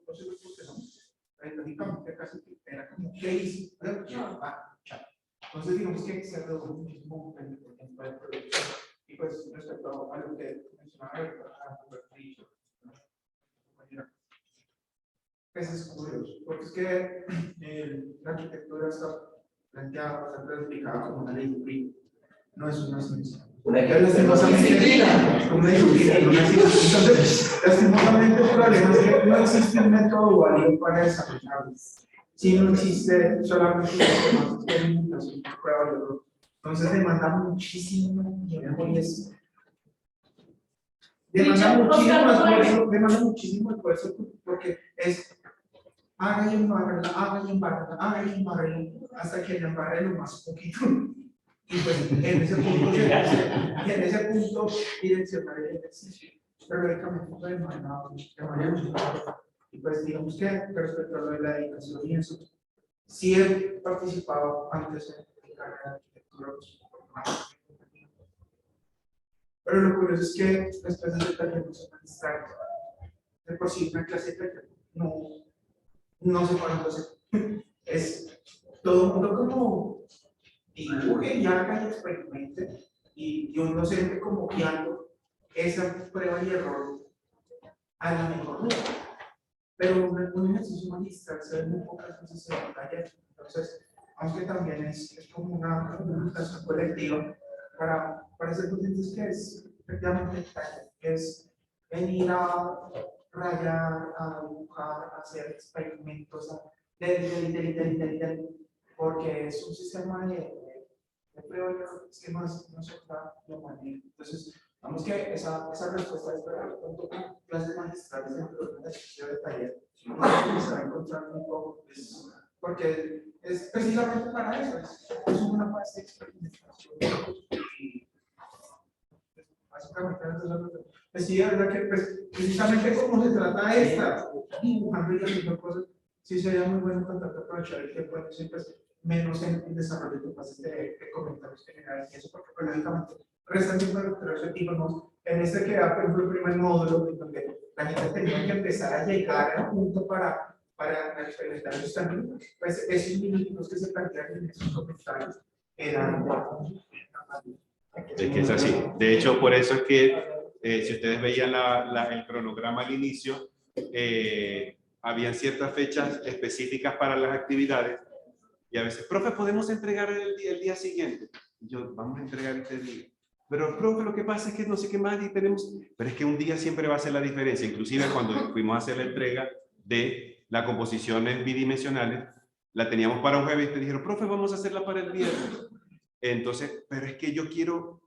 Speaker 7: lógicamente casi era como ¿qué hice? Entonces digamos que se redujo muchísimo el tiempo de producción. Y pues respecto a lo que mencionaba pues es curioso, porque es que la arquitectura está planteada, está clasificada como una ley, no es una ciencia. Lastimosamente, como una disciplina, no una ciencia. Entonces, lastimosamente el problema es que no existe un método válido para desarrollarlo. Si no existe solamente sistemas de experimentación, prueba de error. Entonces demanda muchísimo tiempo y es demanda muchísimo esfuerzo porque es haga y embarrarla, hasta que le embarre lo más poquito. Y pues en ese punto direccionar el ejercicio. Pero lógicamente demanda mucho. Y pues digamos que respecto a lo de la dedicación y eso, sí he participado antes en carrera de arquitectura, Pero lo curioso es que las clases de taller no son magistrales. De por sí, una clase de taller no se para entonces. Es todo el mundo como dibuje y haga y experimente, y un docente como guiando esa prueba y error a la mejor manera. Pero un ejercicio magistral se ve muy pocas veces en el taller. Entonces, aunque también es como una comunicación colectiva para ser conscientes que es efectivamente el taller, que es venir a rayar, a dibujar, a hacer experimentos, porque es un sistema de prueba y error que más no se da lo maneja. Entonces, vamos que esa respuesta es para tanto clases magistrales dentro de un ejercicio de taller, se va a encontrar un poco, porque es precisamente para eso, es una fase de experimentación. Y básicamente, pues sí, es verdad que pues, precisamente como se trata esta, dibujando y haciendo cosas, sí sería muy bueno tratar de aprovechar el tiempo en eso, pues, menos en desarrollo de fases de comentarios generales y eso, porque pues, lógicamente restan tiempo de recuperación y vamos, en este que era, por ejemplo, el primer módulo, en donde la gente tenía que empezar a llegar a un punto para experimentar sus términos, pues esos minutos que se plantean en esos comentarios eran...
Speaker 1: Es que es así. De hecho, por eso es que si ustedes veían el cronograma al inicio, habían ciertas fechas específicas para las actividades y a veces, profe, ¿podemos entregar el día siguiente? Y yo, vamos a entregar este día. Pero, profe, lo que pasa es que no sé qué más y tenemos... Pero es que un día siempre va a hacer la diferencia. Inclusive cuando fuimos a hacer la entrega de las composiciones bidimensionales, la teníamos para un jueves y te dijeron, profe, vamos a hacerla para el viernes. Entonces, pero es que yo quiero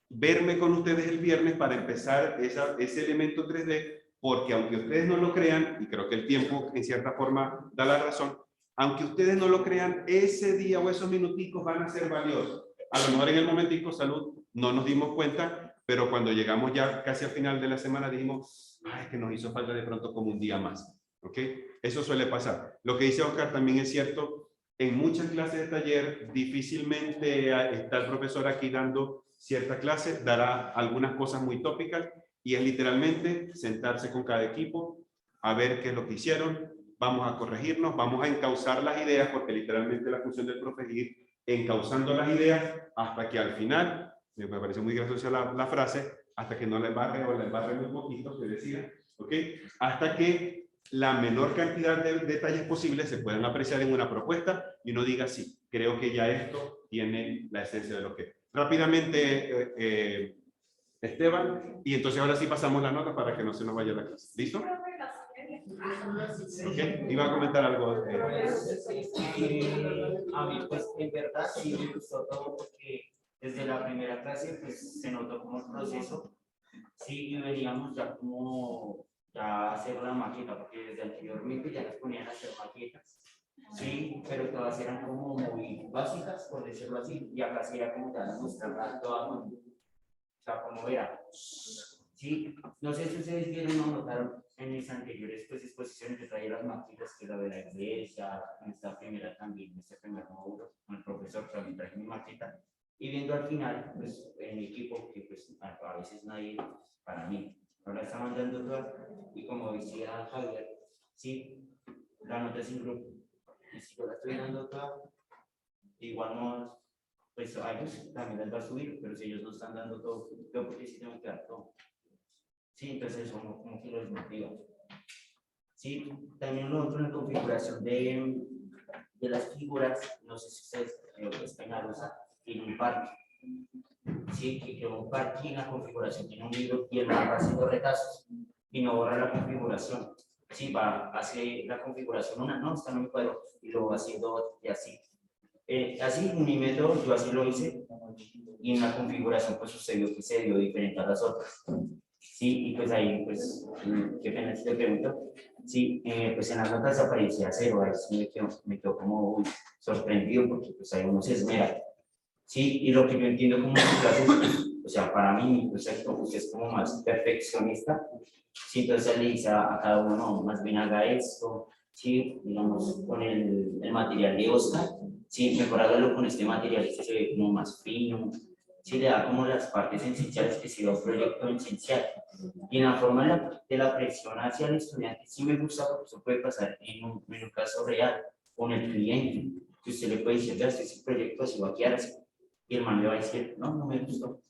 Speaker 1: verme con ustedes el viernes para empezar ese elemento 3D, porque aunque ustedes no lo crean, y creo que el tiempo en cierta forma da la razón, aunque ustedes no lo crean, ese día o esos minuticos van a ser valiosos. A lo mejor en el momentico, salud, no nos dimos cuenta, pero cuando llegamos ya casi al final de la semana dijimos, ay, es que nos hizo falta de pronto como un día más. ¿Ok? Eso suele pasar. Lo que dice Oscar también es cierto. En muchas clases de taller difícilmente está el profesor aquí dando cierta clase, dará algunas cosas muy tópicas y es literalmente sentarse con cada equipo a ver qué es lo que hicieron, vamos a corregirnos, vamos a encauzar las ideas, porque literalmente la función del profe es ir encauzando las ideas hasta que al final, me parece muy graciosa la frase, hasta que no la embarre o la embarre muy poquito, se decía, ¿ok? Hasta que la menor cantidad de detalles posibles se puedan apreciar en una propuesta y uno diga, sí, creo que ya esto tiene la esencia de lo que es. Rápidamente, Esteban, y entonces ahora sí pasamos la nota para que no se nos vaya la clase. ¿Listo? Okay. Iba a comentar algo.
Speaker 10: A mí, pues, en verdad, sí me gustó todo porque desde la primera clase, pues, se notó como el proceso. Sí, y veníamos ya como ya hacer la maqueta, porque desde anteriormente ya nos ponían a hacer maquetas. Sí, pero todas eran como muy básicas, por decirlo así, y acá sí era como ya mostrarla toda con, o sea, como era. Sí, no sé si ustedes vieron o notaron en mis anteriores pues, exposiciones que traía las maquetas, que la de la iglesia, en esta primera también, en este primer módulo, con el profesor también traje mi maqueta, y viendo al final, pues, en el equipo, que pues a veces nadie, para mí, no la estaban dando toda, y como decía Javier, sí, la nota es en grupo, y si yo la estoy dando toda, igual no, pues a ellos también les va a subir, pero si ellos no están dando todo, yo porque sí tengo que dar todo. Sí, entonces eso como que los motiva. Sí, también nosotros en la configuración de las figuras, no sé si ustedes, creo que es Peñalosa, tiene un parque. Sí, que creó un parque y la configuración tiene un libro y él va haciendo retazos y no borra la configuración. Sí, va, hace la configuración una, no, esta no me cuadro, y lo va haciendo y así. Así, mi método, yo así lo hice, y en la configuración pues sucedió que se dio diferente a las otras. Sí, y pues ahí, pues, qué pena si te pregunto, sí, pues en las notas aparecía 0, ahí sí me quedo como sorprendido porque pues ahí uno se esmera. Sí, y lo que yo entiendo como clases, o sea, para mí, mi proyecto pues, es como más perfeccionista, sí, entonces le dice a cada uno, no, más bien haga esto, sí, digamos, con el material de Oscar, sí, mejorarlo con este material que se ve como más fino, sí le da como las partes esenciales que sería un proyecto esencial. Y en la forma de la presión hacia el estudiante sí me gusta porque eso puede pasar en un caso real con el cliente, que usted le puede decir, ya este proyecto así va a quedar así, y el man le va a decir, no, no me gustó,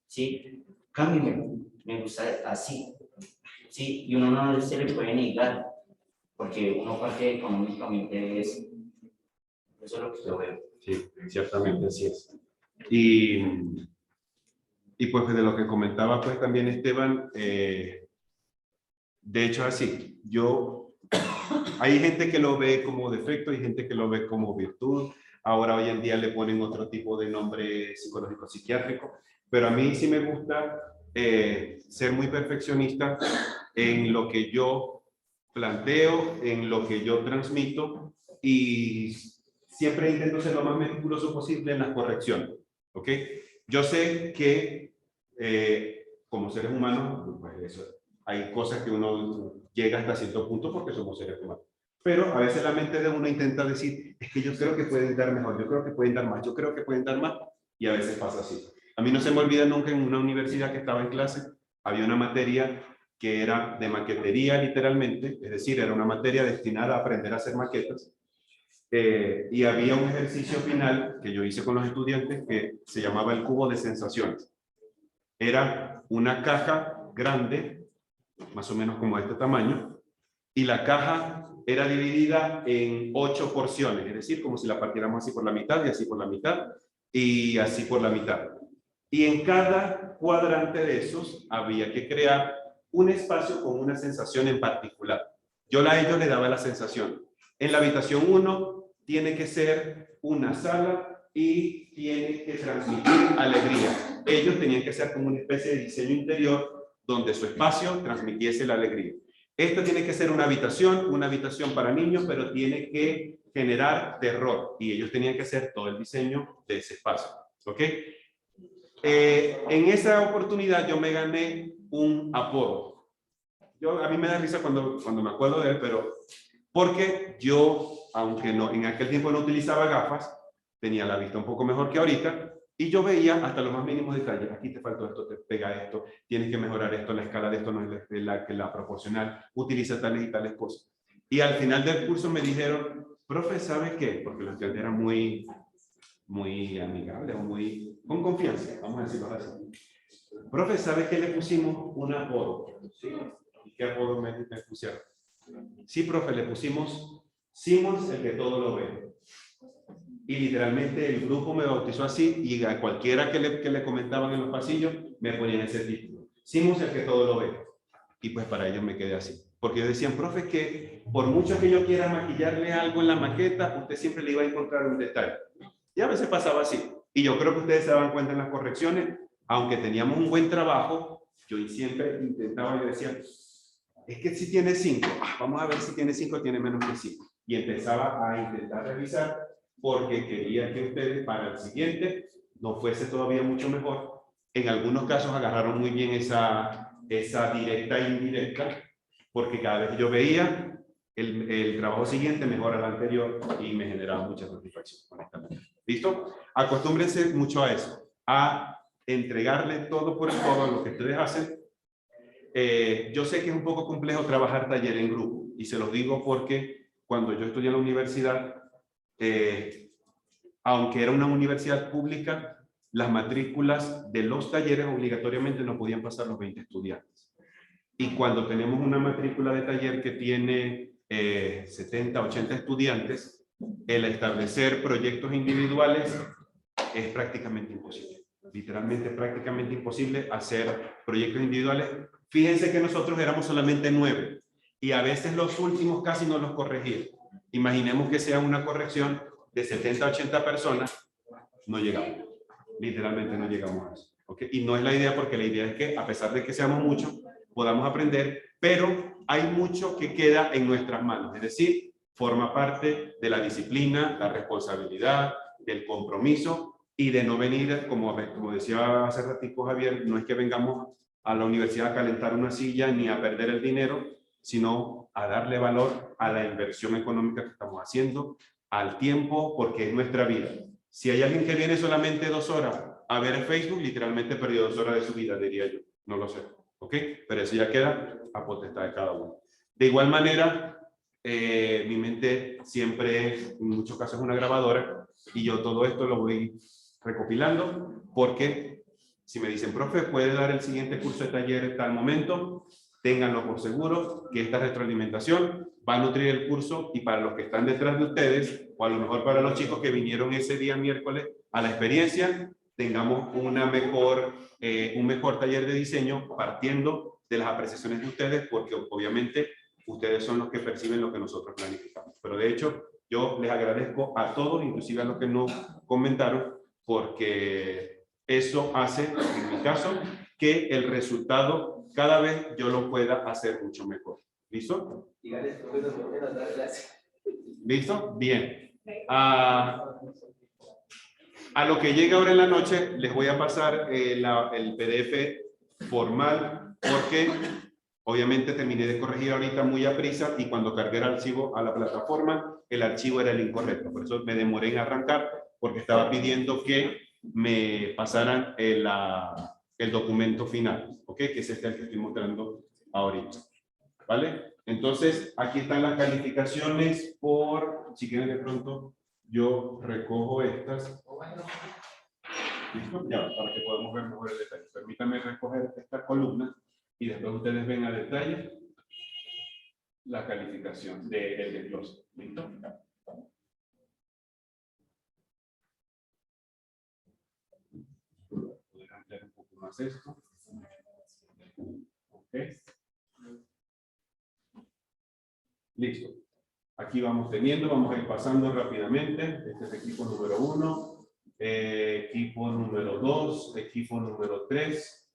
Speaker 10: sí, cámbiame, me gusta así, sí, y uno no se le puede negar, porque uno parte económicamente de eso. Eso es lo que yo veo.
Speaker 1: Sí, ciertamente así es. Y pues de lo que comentaba pues también Esteban, de hecho así, hay gente que lo ve como defecto, hay gente que lo ve como virtud, ahora hoy en día le ponen otro tipo de nombre psicológico psiquiátrico, pero a mí sí me gusta ser muy perfeccionista en lo que yo planteo, en lo que yo transmito, y siempre intento ser lo más meticuloso posible en las correcciones, ¿ok? Yo sé que como seres humanos, pues eso, hay cosas que uno llega hasta cierto punto porque somos seres humanos. Pero a veces la mente de uno intenta decir, es que yo creo que pueden dar mejor, yo creo que pueden dar más, yo creo que pueden dar más, y a veces pasa así. A mí no se me olvida nunca en una universidad que estaba en clase, había una materia que era de maquetería literalmente, es decir, era una materia destinada a aprender a hacer maquetas, y había un ejercicio final que yo hice con los estudiantes que se llamaba el cubo de sensaciones. Era una caja grande, más o menos como de este tamaño, y la caja era dividida en 8 porciones, es decir, como si la partiéramos así por la mitad y así por la mitad y así por la mitad. Y en cada cuadrante de esos había que crear un espacio con una sensación en particular. Yo a ellos les daba la sensación. En la habitación 1 tiene que ser una sala y tiene que transmitir alegría. Ellos tenían que ser como una especie de diseño interior donde su espacio transmitiese la alegría. Esto tiene que ser una habitación para niños, pero tiene que generar terror. Y ellos tenían que hacer todo el diseño de ese espacio. ¿Ok? En esa oportunidad yo me gané un apodo. A mí me da risa cuando me acuerdo de él, pero porque yo, aunque no, en aquel tiempo no utilizaba gafas, tenía la vista un poco mejor que ahorita, y yo veía hasta los más mínimos detalles. Aquí te faltó esto, te pega esto, tienes que mejorar esto, la escala de esto no es la proporcional, utiliza tales y tales cosas. Y al final del curso me dijeron, profe, ¿sabe qué? Porque los estudiantes eran muy amigables, con confianza, vamos a decirlo así. Profe, ¿sabe qué le pusimos? Un apodo. ¿Sí? ¿Qué apodo me pusieron? Sí, profe, le pusimos Simons, el que todo lo ve. Y literalmente el grupo me bautizó así, y a cualquiera que le comentaban en los pasillos me ponían ese título. Simons, el que todo lo ve. Y pues para ellos me quedé así. Porque ellos decían, profe, que por mucho que yo quiera maquillarle algo en la maqueta, usted siempre le iba a encontrar un detalle. Y a veces pasaba así. Y yo creo que ustedes se daban cuenta en las correcciones, aunque teníamos un buen trabajo, yo siempre intentaba, yo decía, es que si tiene 5, vamos a ver si tiene 5 o tiene menos que 5. Y empezaba a intentar revisar porque quería que ustedes para el siguiente no fuese todavía mucho mejor. En algunos casos agarraron muy bien esa directa e indirecta, porque cada vez que yo veía el trabajo siguiente mejor al anterior y me generaba mucha satisfacción, honestamente. ¿Listo? Acostúmbrense mucho a eso, a entregarle todo por el todo a lo que ustedes hacen. Yo sé que es un poco complejo trabajar taller en grupo, y se los digo porque cuando yo estudié en la universidad, aunque era una universidad pública, las matrículas de los talleres obligatoriamente no podían pasar los 20 estudiantes. Y cuando tenemos una matrícula de taller que tiene 70, 80 estudiantes, el establecer proyectos individuales es prácticamente imposible. Literalmente prácticamente imposible hacer proyectos individuales. Fíjense que nosotros éramos solamente 9 y a veces los últimos casi no los corregían. Imaginemos que sea una corrección de 70 a 80 personas, no llegamos. Literalmente no llegamos a eso. ¿Okay? Y no es la idea, porque la idea es que a pesar de que seamos muchos, podamos aprender, pero hay mucho que queda en nuestras manos. Es decir, forma parte de la disciplina, la responsabilidad, del compromiso y de no venir, como decía hace ratito Javier, no es que vengamos a la universidad a calentar una silla ni a perder el dinero, sino a darle valor a la inversión económica que estamos haciendo, al tiempo, porque es nuestra vida. Si hay alguien que viene solamente 2 horas a ver Facebook, literalmente perdió 2 horas de su vida, diría yo. No lo sé. ¿Ok? Pero eso ya queda a potestad de cada uno. De igual manera, mi mente siempre, en muchos casos, es una grabadora y yo todo esto lo voy recopilando porque si me dicen, profe, puede dar el siguiente curso de taller en tal momento, ténganlo por seguro que esta retroalimentación va a nutrir el curso y para los que están detrás de ustedes, o a lo mejor para los chicos que vinieron ese día miércoles a la experiencia, tengamos un mejor taller de diseño partiendo de las apreciaciones de ustedes, porque obviamente ustedes son los que perciben lo que nosotros planificamos. Pero de hecho, yo les agradezco a todos, inclusive a los que no comentaron, porque eso hace, en mi caso, que el resultado cada vez yo lo pueda hacer mucho mejor. ¿Listo? ¿Listo? Bien. A lo que llegue ahora en la noche, les voy a pasar el PDF formal, porque obviamente terminé de corregir ahorita muy a prisa y cuando cargué el archivo a la plataforma, el archivo era el incorrecto. Por eso me demoré en arrancar, porque estaba pidiendo que me pasaran el documento final, ¿ok? Que es este el que estoy mostrando ahorita. ¿Vale? Entonces, aquí están las calificaciones si quieren de pronto, yo recojo estas. ¿Listo? Ya, para que podamos ver mejor el detalle. Permítanme recoger esta columna y después ustedes ven a detalle la calificación del desglose. ¿Listo? Voy a ampliar un poco más esto. Ok. Listo. Aquí vamos vamos a ir pasando rápidamente. Este es equipo número 1, equipo número 2, equipo número 3,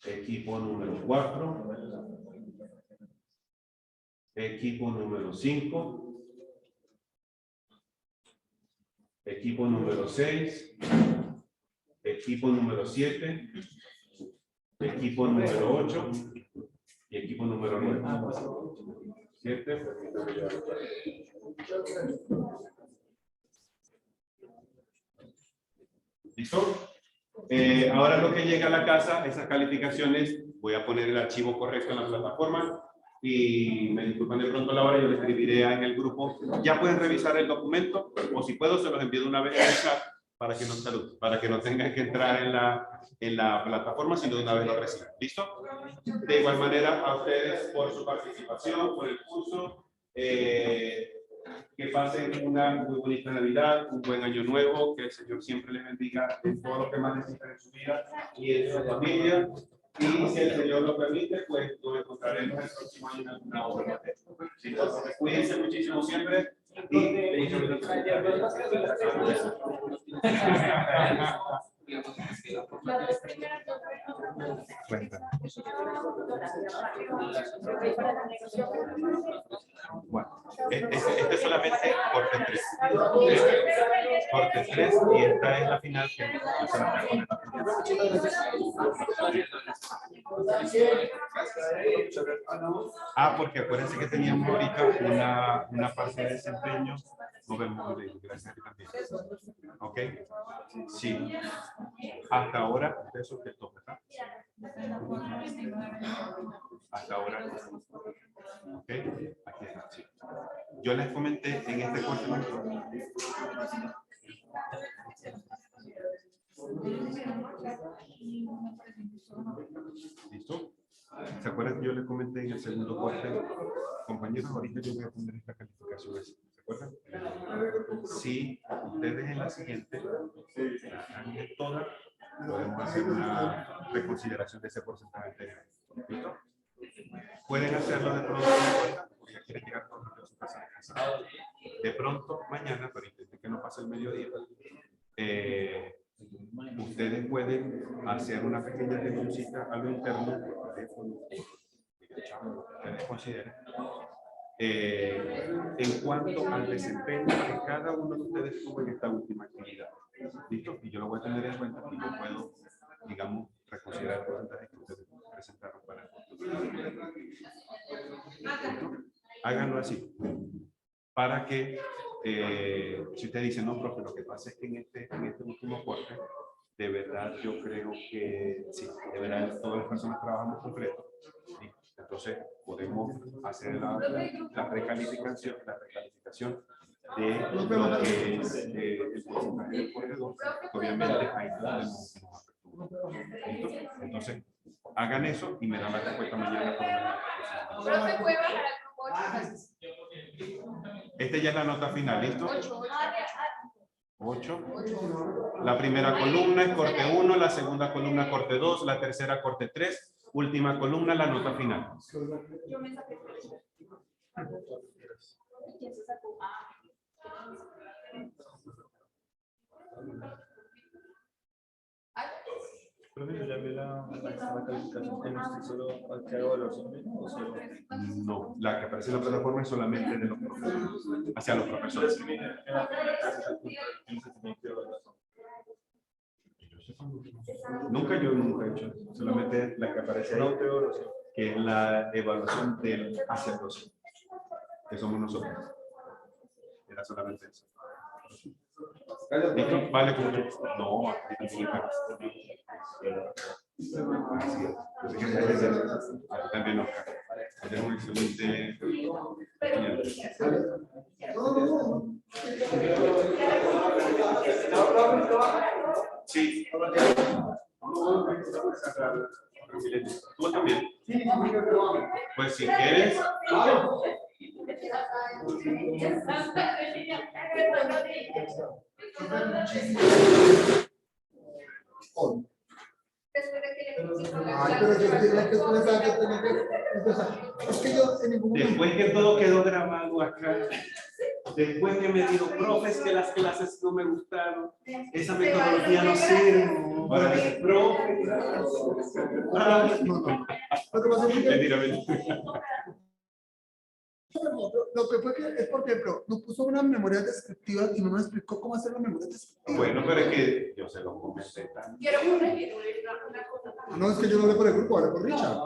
Speaker 1: equipo número 4, equipo número 5, equipo número 6, equipo número 7, equipo número 8 y equipo número 9. 7, permítame ya. ¿Listo? Ahora lo que llega a la casa, esas calificaciones, voy a poner el archivo correcto en la plataforma y me disculpan de pronto la hora, yo les escribiré en el grupo. Ya pueden revisar el documento o si puedo se los envío de una vez en el chat para que no tengan que entrar en la plataforma, sino de una vez lo reciban. ¿Listo? De igual manera a ustedes por su participación, por el curso. Que pasen una muy bonita Navidad, un buen año nuevo, que el Señor siempre les bendiga en todo lo que más necesitan en su vida y en su familia. Y si el Señor lo permite, pues nos encontraremos el próximo año en alguna otra. Entonces, cuídense muchísimo siempre y bueno, este es solamente corte 3. Corte 3 y esta es la final que porque acuérdense que teníamos ahorita una parte de desempeño. Nos vemos, gracias también. ¿Ok? Sí. Hasta ahora, usted sujetó, ¿verdad? Hasta ahora. ¿Ok? Aquí está, sí. Yo les comenté en este corte. ¿Listo? ¿Se acuerdan que yo les comenté en el segundo corte? Compañeros, ahorita yo voy a poner esta calificación. ¿Se acuerdan? Si ustedes en la siguiente toda, podemos hacer una reconsideración de ese porcentaje anterior. ¿Listo? Pueden hacerlo de pronto, porque ya quieren llegar con su casa de casa. De pronto, mañana, pero intenten que no pase el mediodía, ustedes pueden hacer una pequeña denuncia a lo interno por teléfono, ustedes consideren, en cuanto al desempeño que cada uno de ustedes tuvo en esta última actividad. ¿Listo? Y yo lo voy a tener en cuenta y yo puedo, digamos, reconsiderar el porcentaje que ustedes presentaron para el ¿listo? Háganlo así, para que si usted dice, no, profe, lo que pasa es que en este último corte, de verdad, yo creo que sí, de verdad, todas las personas trabajamos completo. ¿Sí? Entonces, podemos hacer la recalificación de lo que es el porcentaje del corredor. Obviamente, ahí es donde nos apertura. ¿Listo? Entonces, hagan eso y me dan la respuesta mañana por la
Speaker 6: Profe, ¿puede bajar al grupo 8?
Speaker 1: Este ya es la nota final, ¿listo? 8. La primera columna es corte 1, la segunda columna corte 2, la tercera corte 3, última columna la nota final.
Speaker 6: Yo me saqué. ¿Quién se sacó?
Speaker 9: Yo ya vi la calificación que no estoy solo al que hago evaluación mismo, o solo.
Speaker 1: No, la que aparece en la plataforma es solamente de los profesores, hacia los profesores. Nunca he hecho, solamente la que aparece ahí, que es la evaluación del hacia el docente, que somos nosotros. Era solamente eso. ¿Listo? Vale, no, también no. Tenemos un excelente. Sí. ¿Tú también? Pues si quieres.
Speaker 5: Ay, pero yo tenía que pensar que tenía que empezar. Es que yo en ningún momento.
Speaker 1: Después que todo quedó grabado acá, después que me dijo, profe, es que las clases no me gustaron, esa metodología no sirve. Ahora dice, profe.
Speaker 5: Lo que pasa es que
Speaker 1: Mentira.
Speaker 5: lo que fue que es porque, pero nos puso una memoria descriptiva y no me explicó cómo hacer la memoria descriptiva.
Speaker 1: Bueno, pero es que yo se lo comenté también.
Speaker 6: Quiero corregir una cosa.
Speaker 5: No, es que yo no hablé por el grupo, hablé por Richard.